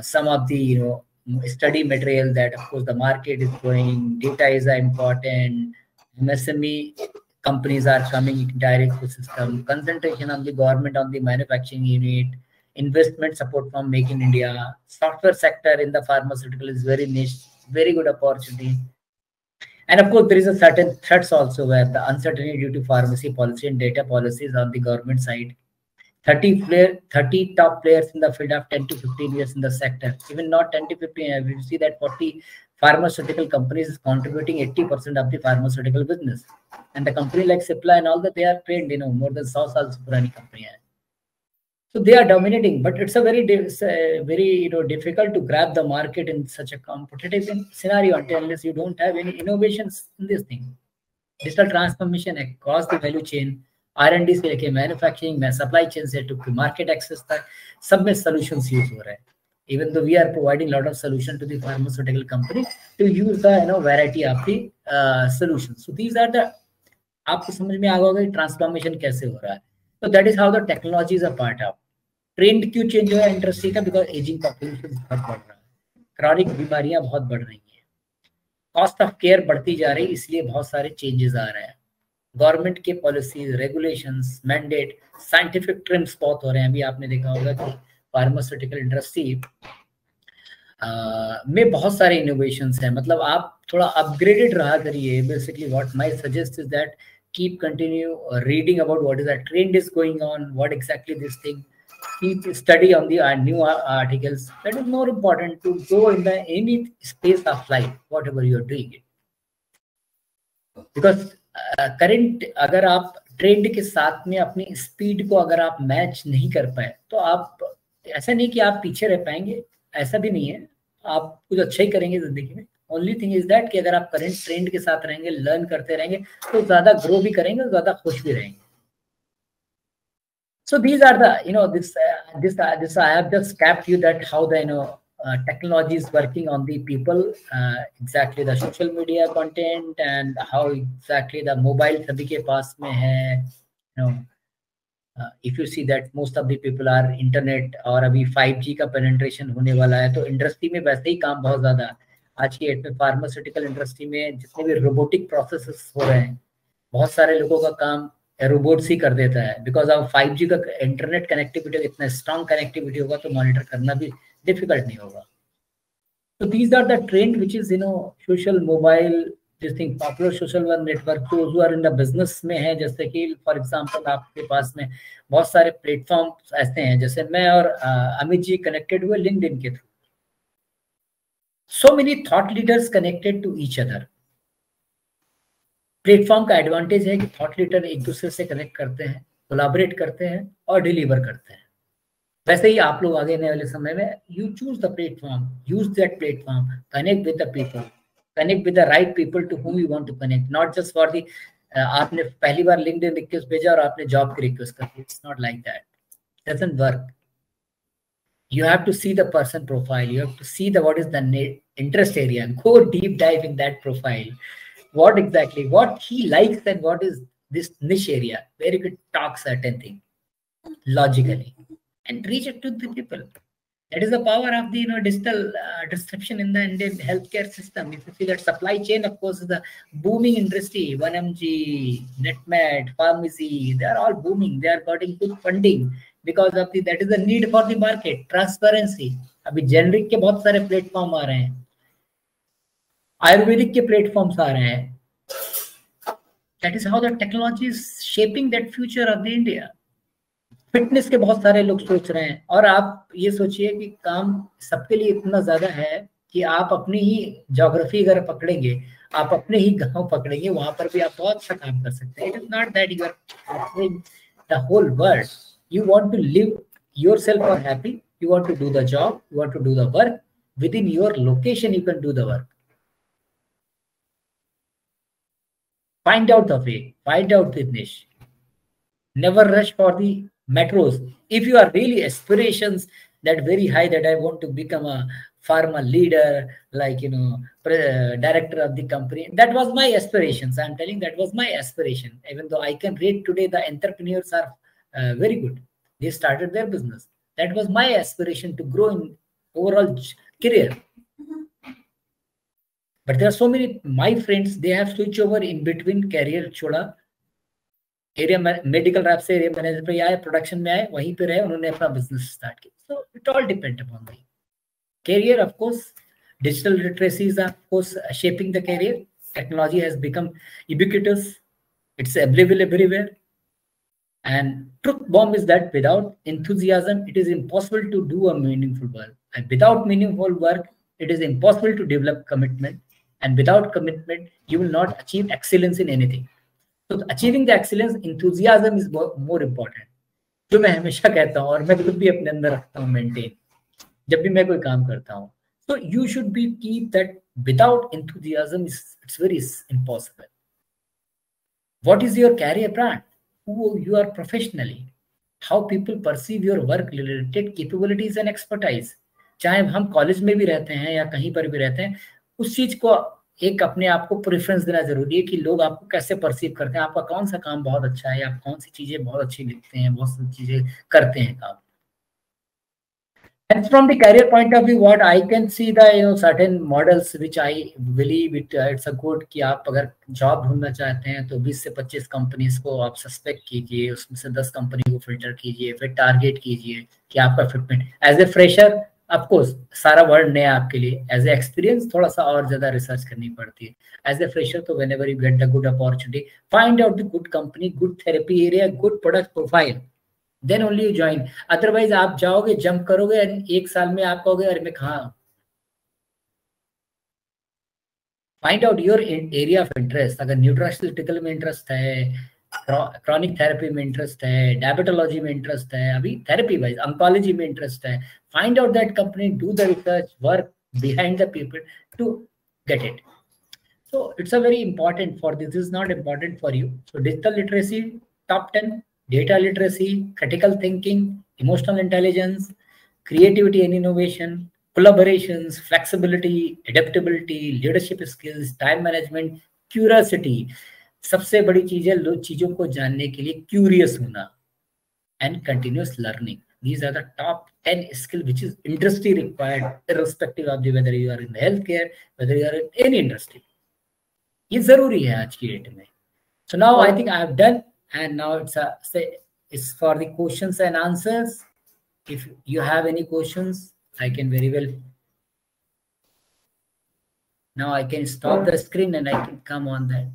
some of the study material that of course the market is growing, data is important, MSME companies are coming direct to system, concentration on the government on the manufacturing unit, investment support from Make in India, software sector in the pharmaceutical is very niche, very good opportunity. And of course, there is a certain threats also where the uncertainty due to pharmacy policy and data policies on the government side. 30 top players in the field of 10 to 15 years in the sector. Even not 10 to 15, we see that 40 pharmaceutical companies is contributing 80% of the pharmaceutical business. And the company like Cipla and all that, they are trained, more than 100 saals purani company. So they are dominating, but it's a very difficult to grab the market in such a competitive scenario unless you don't have any innovations in this thing. Digital transformation across the value chain, R&D से लेके manufacturing में supply chain से to market access तक सब में solutions use हो रहे हैं. Even though we are providing lot of solution to the pharmaceutical company to use the variety of the solutions. So these are the आपको समझ में आ गया होगा transformation कैसे हो रहा है. So that is how the technology is a part of. Trend क्यों चेंज हो रहा है इंडस्ट्री का? बिकॉज एजिंग पॉपुलेशन बहुत बढ़ रहा है, क्रॉनिक बीमारियां बहुत बढ़ रही हैं, कॉस्ट ऑफ केयर बढ़ती जा रही है, इसलिए बहुत सारे चेंजेस आ रहे हैं. गवर्नमेंट के policies, regulations, mandate, scientific TRIMS बहुत हो रहे हैं. अभी आपने देखा होगा कि फार्मास्यूटिकल इंडस्ट्री में बहुत सारे इनोवेशंस हैं. मतलब आप थोड़ा अपग्रेडेड रहा करिए. Basically what my suggest is that keep continue reading about what is that trend is going on, what exactly this thing. Keep study on the new articles. That is more important to go in the any space of life, whatever you are doing it. Because current अगर आप trend के साथ में अपनी speed को अगर आप match नहीं कर पाए तो आप ऐसा नहीं कि आप पीछे रह पाएंगे, ऐसा भी नहीं है. आप कुछ अच्छा ही करेंगे जिंदगी में. ओनली थिंग इज दैट कि अगर आप करंट ट्रेंड के साथ रहेंगे, लर्न करते रहेंगे तो ज्यादा ग्रो भी करेंगे, ज्यादा खुश भी रहेंगे. So these are the this I have just capped you that how the technology is working on the people, exactly the social media content and how exactly the mobile sabhi ke paas mein hai. If you see that most of the people are internet और अभी 5G का penetration होने वाला है, तो industry में वैसे ही काम बहुत ज्यादा है. आज की डेट में फार्मास्यूटिकल इंडस्ट्री में जितने भी रोबोटिक प्रोसेसेस हो रहे हैं, बहुत सारे लोगों का काम रोबोट्स ही कर देता है. बिकॉज अब 5G का इंटरनेट कनेक्टिविटी इतना स्ट्रॉन्ग कनेक्टिविटी होगा तो मॉनिटर करना भी डिफिकल्ट नहीं होगा. तो these are the trend which is social mobile this thing, popular social network, those who are in the business में है. जैसे कि फॉर एग्जांपल आपके पास में बहुत सारे प्लेटफॉर्म ऐसे हैं, जैसे मैं और अमित जी कनेक्टेड हुए लिंक्डइन के through. So many thought leaders connected to each other. Platform का एडवांटेज है कि थॉट लीडर एक दूसरे से कनेक्ट करते हैं, कोलाबरेट करते हैं और डिलीवर करते हैं। वैसे ही आप लोग आगे आने वाले समय में you choose the platform, use that platform, connect with the people, connect with the right people to whom you want to connect, not just for the आपने पहली बार लिंक्डइन रिक्वेस्ट भेजा और आपने जॉब की रिक्वेस्ट कर दी, it's not like that, doesn't work. You have to see the person profile, you have to see the what is the interest area, go deep dive in that profile, what exactly what he likes and what is this niche area where you could talk certain thing logically and reach it to the people. That is the power of the digital disruption in the Indian healthcare system. If you see that supply chain, of course, is a booming industry. 1mg, NetMed, pharmacy, they are all booming. They are getting good funding because of the that is the need for the market transparency. अभी generic के बहुत सारे platform आ रहे हैं, आयुर्वेदिक के platforms आ रहे हैं. That is how the technology is shaping that future of the India. Fitness के बहुत सारे लोग सोच रहे हैं, और आप ये सोचिए कि काम सबके लिए इतना ज्यादा है कि आप अपनी ही ज्योग्राफी अगर पकड़ेंगे, आप अपने ही गांव पकड़ेंगे, वहां पर भी आप बहुत सा काम कर सकते हैं. It is not that you are covering the whole world. You want to live yourself और happy, you want to do the job, you want to do the work within your location, you can do the work. Find out the way, find out the niche. Never rush for the metros. If you are really aspirations that very high that I want to become a pharma leader, like director of the company, that was my aspirations. I'm telling that was my aspiration. Even though I can rate today the entrepreneurs are very good, they started their business. That was my aspiration to grow in overall career. But there are so many my friends, they have switched over in between career, छोड़ा area medical rap से area manager पे आए, production में आए, वहीं पे रहे, उन्होंने अपना बिजनेस स्टार्ट किया. So it all depend upon the career. Of course, digital literacy is of course shaping the career. Technology has become ubiquitous, it's available everywhere. And truth bomb is that without enthusiasm it is impossible to do a meaningful work, and without meaningful work it is impossible to develop commitment, and without commitment you will not achieve excellence in anything. So achieving the excellence, enthusiasm is more important. जो मैं हमेशा कहता हूँ और मैं खुद भी अपने अंदर रखता हूँ मेंटेन, जब भी मैं कोई काम करता हूँ. So you should be keep that without enthusiasm it's very impossible. What is your career plan? Who you are professionally? How people perceive your work related capabilities and expertise. चाहे हम कॉलेज में भी रहते हैं या कहीं पर भी रहते हैं, उस चीज को एक अपने आप को प्रेफरेंस देना जरूरी है कि लोग आपको कैसे परसीव करते हैं, आपका कौन सा काम बहुत अच्छा है, आप कौन सी चीजें बहुत अच्छी लिखते हैं, बहुत सी चीजें करते हैं काम. And from the career point of view, what I can see the certain models which I believe it's a good कि आप अगर जॉब ढूंढना चाहते हैं तो 20 से 25 कंपनीज को आप सस्पेक्ट कीजिए, उसमें से 10 कंपनी को फिल्टर कीजिए, फिर टारगेट कीजिए कि आपका fitment. As a fresher of course सारा वर्ड नया आपके लिए, एज ए एक्सपीरियंस थोड़ा सा और ज्यादा रिसर्च करनी पड़ती है. एज ए फ्रेशर तो whenever you get the good opportunity, find out the good company, good therapy area, good product profile, then only you join. Otherwise आप जाओगे, जंप करोगे, एक साल में आप कहोगे अरे मैं कहाँ. Find out your area of interest. अगर न्यूट्रास्यूटिकल में इंटरेस्ट है, क्रॉनिक थेरेपी में इंटरेस्ट है, डायबिटोलॉजी में इंटरेस्ट है, अभी थेरेपी वाइज ऑन्कोलॉजी में इंटरेस्ट है, find out that company, do the research, work behind the people to get it. So it's a very important for this is not important for you. So digital literacy top 10, data literacy, critical thinking, emotional intelligence, creativity and innovation, collaborations, flexibility, adaptability, leadership skills, time management, curiosity. सबसे बड़ी चीज है लोग चीजों को जानने के लिए क्यूरियस होना, and continuous learning. These are the top 10 skills which is industry required, irrespective of whether you are in healthcare, whether you are in any industry. ये जरूरी है आज की डेट में. So now I think I have done, and now it's for the questions and answers. If you have any questions, I can very well. Now I can stop the screen and I can come on that.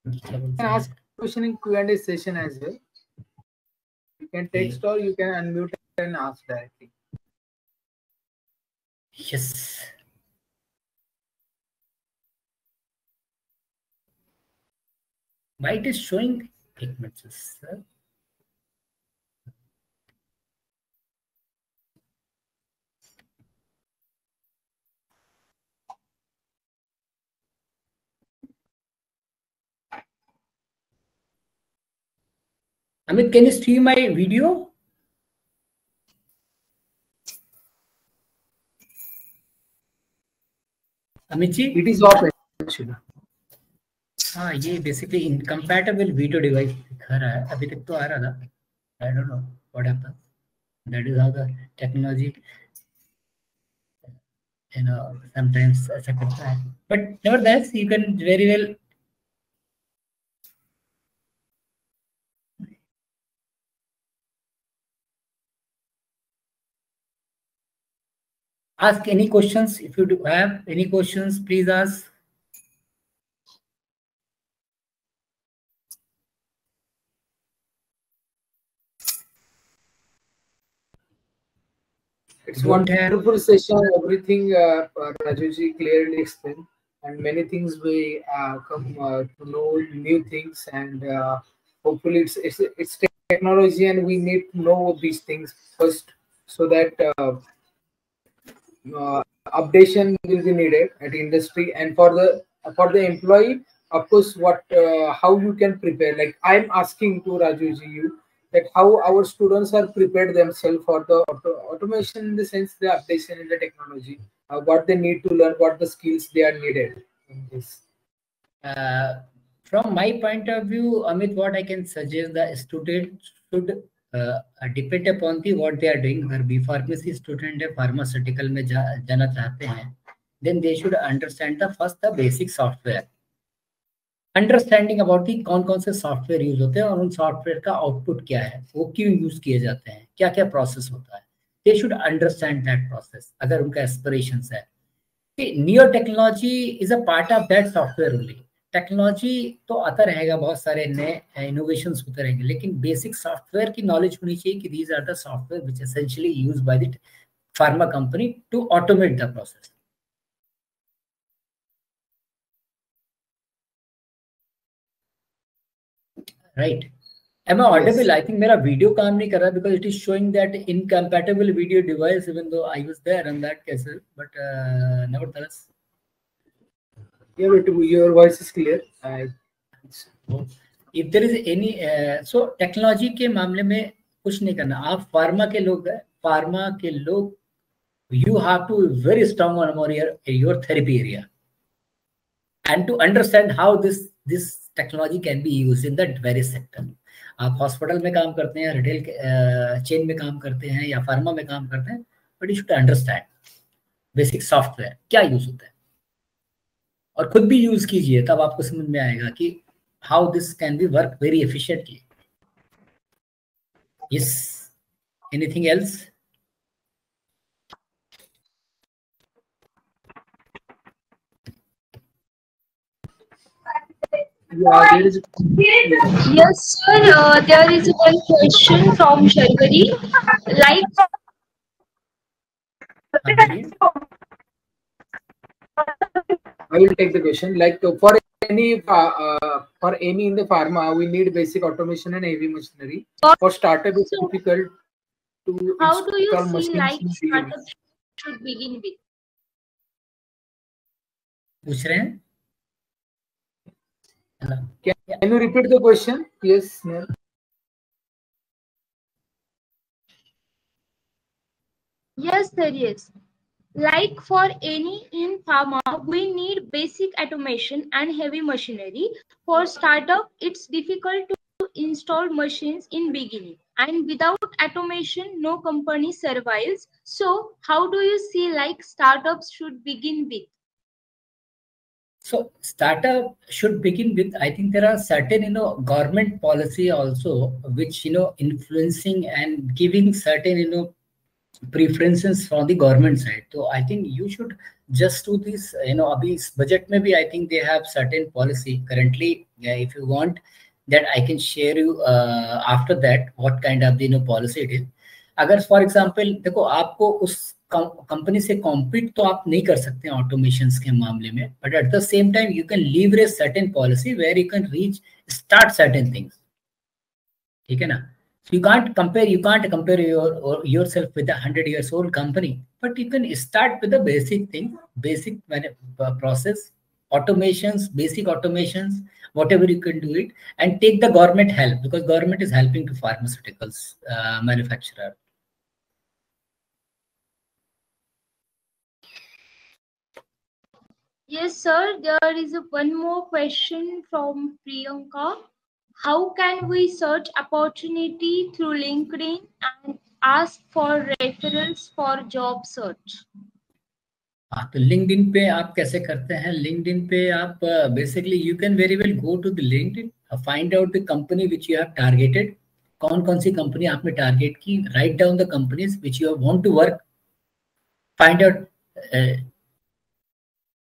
You can ask question in Q&A session as well. can text or you can unmute and ask directly. Yes. Why it is showing 8 minutes, sir? Amit, can you see my video? Amit ji? It is off actually. हाँ, ये basically incompatible video device दिखा रहा है. अभी तक तो आ रहा था. I don't know what happened. That is how the technology, sometimes ऐसा करता है. But nevertheless, you can very well ask any questions. If you do have any questions, please ask. It's wonderful session. Everything Rajuji clearly explained, and many things we come to know new things, and hopefully it's technology, and we need to know these things first so that updation will be needed at industry, and for the employee, of course, what how you can prepare. Like I'm asking to Rajuji you that how our students are prepared themselves for the automation, in the sense the updation in the technology, what they need to learn, what the skills they are needed in this. From my point of view, Amit, what I can suggest, the student should depend upon what they are doing. अगर B pharmacy student है, pharmaceutical में जाना चाहते हैं, then they should understand the basic software. Understanding about the कौन कौन से software use होते हैं और उन सॉफ्टवेयर का आउटपुट क्या है, वो क्यों यूज किए जाते हैं, क्या क्या प्रोसेस होता है. They should understand that process अगर उनका एस्पिरेशंस है. New technology is a part of that software only. Technology तो आता रहेगा, बहुत सारे नए इनोवेशंस होते रहेंगे, लेकिन बेसिक सॉफ्टवेयर की नॉलेज होनी चाहिए कि these are the software which essentially use by the pharma company to automate the process. Right. Am I audible? Yes. I think मेरा video काम नहीं कर रहा because it is showing that incompatible video device, even though I was there in that case. But nevertheless. Yeah, but your voice is clear. If there is any, so technology के मामले में कुछ नहीं करना. आप फार्मा के लोग हैं, फार्मा के लोग, you have to be very strong on your therapy area, and to understand how this technology can be used in that very sector. आप हॉस्पिटल में काम करते हैं, रिटेल चेन में काम करते हैं या फार्मा में काम करते हैं, but you should understand basic software क्या यूज होता है और खुद भी यूज कीजिए, तब आपको समझ में आएगा कि how this can be work very efficiently. Yes, anything else? Yes, sir. There is one question from Shargari. Like, I will take the question. Like for any in the pharma, we need basic automation and heavy machinery. For startup, it's difficult to how do you install see machines. like startup should begin with? पूछ रहे हैं? Can you repeat the question? Yes, Neil. Yes, sir. Yes. Like for any in pharma, we need basic automation and heavy machinery. For startup, it's difficult to install machines in beginning, and without automation, no company survives. So, how do you see like startups should begin with? So startup should begin with, I think there are certain, government policy also, which, influencing and giving certain, preferences from the government side. So I think you should just do this, abhi is budget mein bhi I think they have certain policy currently. If you want that I can share you after that what kind of policy it is. अगर for example देखो, आपको उस company से compete तो आप नहीं कर सकते हैं ऑटोमेशन के मामले में, but at the same time you can leverage certain policy where you can reach start certain things. ठीक है ना? So you can't compare yourself with a 100 years old company, but you can start with the basic thing, basic process, automations, basic automations, whatever you can do it, and take the government help, because government is helping to pharmaceuticals manufacturer. Yes, sir. There is one more question from Priyanka. How can we search opportunity through LinkedIn and ask for referrals for job search? हाँ, तो LinkedIn पे आप कैसे करते हैं? LinkedIn पे आप basically you can very well go to the LinkedIn, find out the company which you have targeted. कौन कौन सी कंपनी आपने टारगेट की, right down the companies which you want to work, find out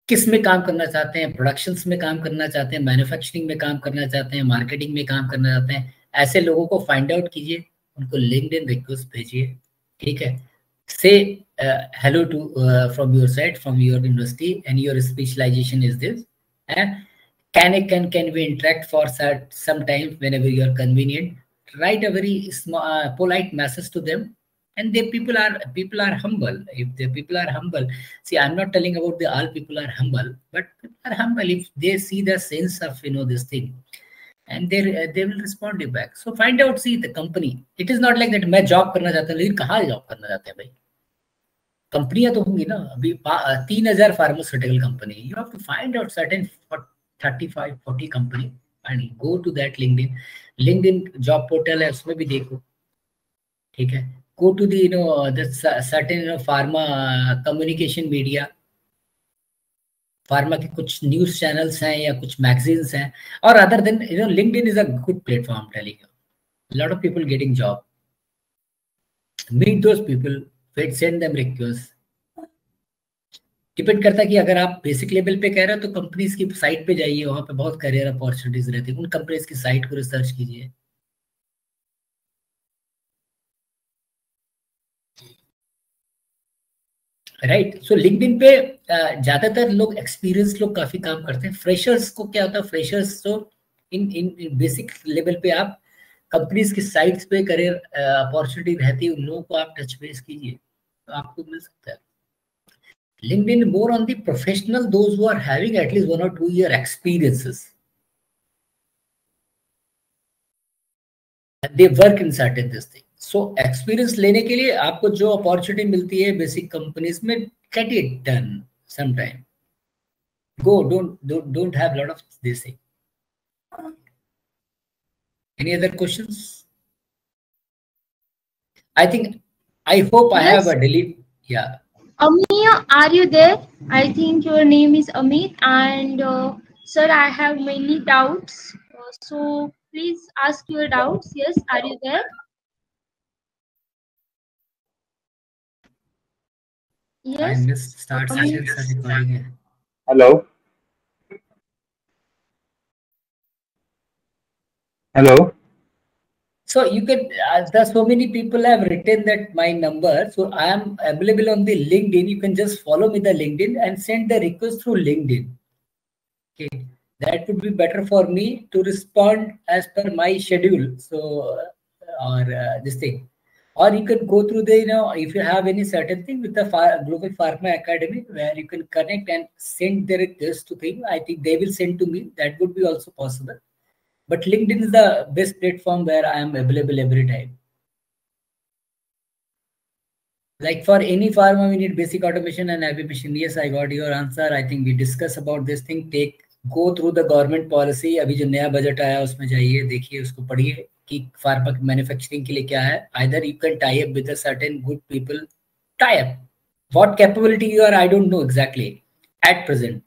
किस में काम करना चाहते हैं, प्रोडक्शंस में काम करना चाहते हैं, मैन्युफैक्चरिंग में काम करना चाहते हैं, मार्केटिंग में काम करना चाहते हैं. ऐसे लोगों को फाइंड आउट कीजिए, उनको लिंक्डइन रिक्वेस्ट भेजिए. ठीक है? से hello to from your side, from your university, and your specialization is this, and can we interact for some time whenever you are convenient. Write a very small, polite message to them, and the people are humble. If the people are humble, see, I'm not telling about the all people are humble, but people are humble if they see the sense of this thing, and they will respond you back. So find out, see the company. It is not like that मैं job करना चाहता हूँ, लेकिन कहाँ job करना चाहते हैं भाई? कंपनियां तो होंगी ना. अभी 3000 pharmaceutical company. You have to find out certain 35-40 company and go to that LinkedIn. LinkedIn job portal है, उसमें भी देखो. ठीक है? Go to the the certain pharma communication media, pharma के कुछ न्यूज चैनल्स हैं या कुछ मैगजीन्स हैं, और other than LinkedIn is a good platform telling you. Lot of people getting job. Meet those people, send them request. Depend करता है कि अगर आप बेसिक लेवल पे कह रहे हो तो कंपनीज की साइट पे जाइए, वहां पे बहुत करियर अपॉर्चुनिटीज रहती है. उन कंपनीज की साइट को रिसर्च कीजिए. राइट? सो लिंक्डइन पे ज्यादातर लोग एक्सपीरियंस लोग काफी काम करते हैं. फ्रेशर्स को क्या होता है, फ्रेशर्स तो इन बेसिक लेवल पे आप कंपनीज की साइट्स पे करियर अपॉर्चुनिटी रहती है, उन लोगों को आप टच बेस कीजिए तो आपको मिल सकता है. LinkedIn more on the professional, those who are having at least 1 or 2 year experiences. They work in certain this thing. So experience लेने के लिए आपको जो अपॉर्चुनिटी मिलती है बेसिक कंपनीज में, get it done sometime. Go, don't have lot of this thing. Any other questions? I hope I have a delete. Yeah. Amit, are you there? I think your name is Amit, and sir, I have many doubts. So please ask your doubts. Yes, are you there? I Yes. missed start sessions and recording. Hello. Hello. So you can, there's so many people have written that my number. So I am available on the LinkedIn. You can just follow me the LinkedIn and send the request through LinkedIn. Okay, that would be better for me to respond as per my schedule. So, or this thing, or you can go through the, if you have any certain thing with the Global Pharma Academy, where you can connect and send the request to thing. I think they will send to me. That would be also possible. But LinkedIn is the best platform where I am available every time. Like for any pharma, we need basic automation and automation. Yes, I got your answer. I think we discuss about this thing. Go through the government policy. अभी जो नया budget आया उसमें जाइए, देखिए, उसको पढ़िए कि फार्मा मैन्युफैक्चरिंग के लिए क्या है. Either you can tie up with a certain good people. Tie up. What capability you are, I don't know exactly at present.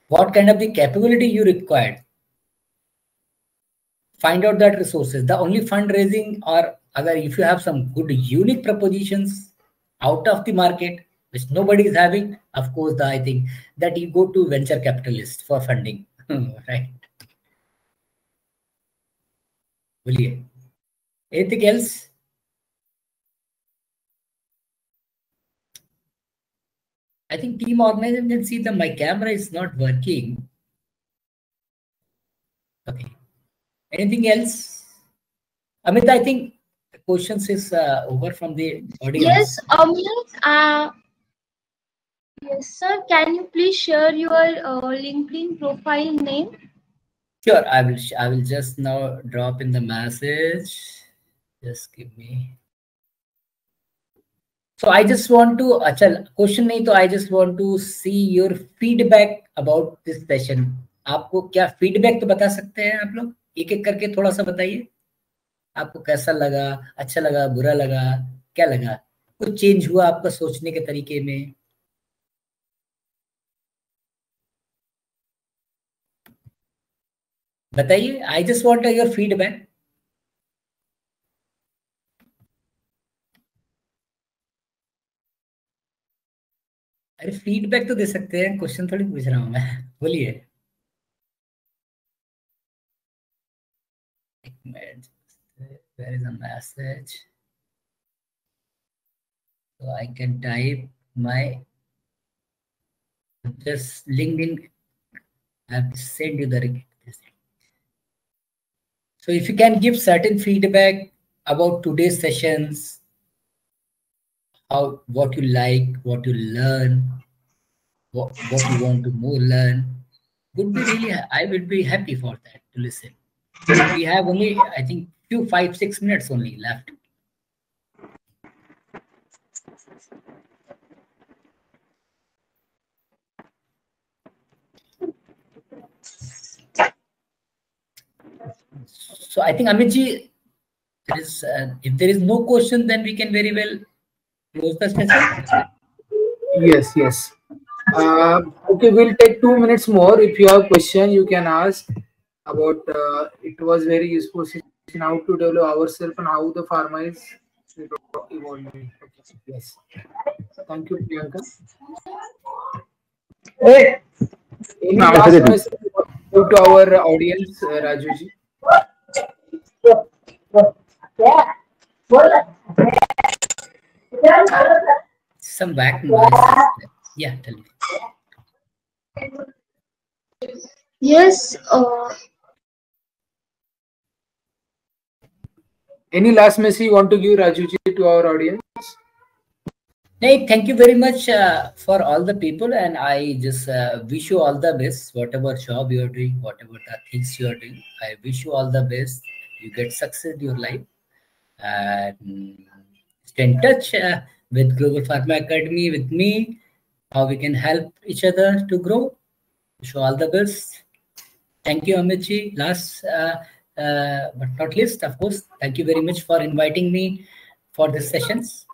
What kind of the capability you required? Find out that resources. The only fundraising, or other, if you have some good unique propositions out of the market which nobody is having, of course, I think that you go to venture capitalists for funding. Right? बोलिए. Anything else? I think team organization can see that my camera is not working. Okay. Anything else? Amit, I think the questions is over from the audience. Yes, Amit. Yes, sir. Can you please share your LinkedIn profile name? Sure, I will just now drop in the message. Just give me. So I just want to, अच्छा question नहीं तो I just want to see your feedback about this session. आपको क्या feedback तो बता सकते हैं आप लोग? एक एक करके थोड़ा सा बताइए. आपको कैसा लगा, अच्छा लगा, बुरा लगा, क्या लगा? कुछ चेंज हुआ आपका सोचने के तरीके में? बताइए. I just want your feedback. अरे फीडबैक तो दे सकते हैं, क्वेश्चन थोड़ी पूछ रहा हूँ मैं. बोलिए. एक minute. Where is the message? So I can type my just LinkedIn. I have sent you the request. So if you can give certain feedback about today's sessions, how what you like, what you learn, what you want to more learn, would be really I would be happy for that to listen. We have only I think 5-6 minutes only left. So I think Amitji, if there is no question, then we can very well close the session. Yes. Okay, we'll take 2 minutes more. If you have question, you can ask about. It was very useful session how to develop ourselves and how the pharma is evolving. Okay. Yes. Thank you, Priyanka. Hey. Any last message to our audience, Rajuji? Some back noise. Yeah, tell me. Yes. Any last message you want to give, Rajuji, to our audience? Hey, thank you very much for all the people, and I just wish you all the best. Whatever job you are doing, whatever the things you are doing, I wish you all the best. You get success in your life, and stay in touch with Global Pharma Academy with me. How we can help each other to grow. Wish you all the best. Thank you, Amitji. Last but not least, of course, thank you very much for inviting me for these sessions.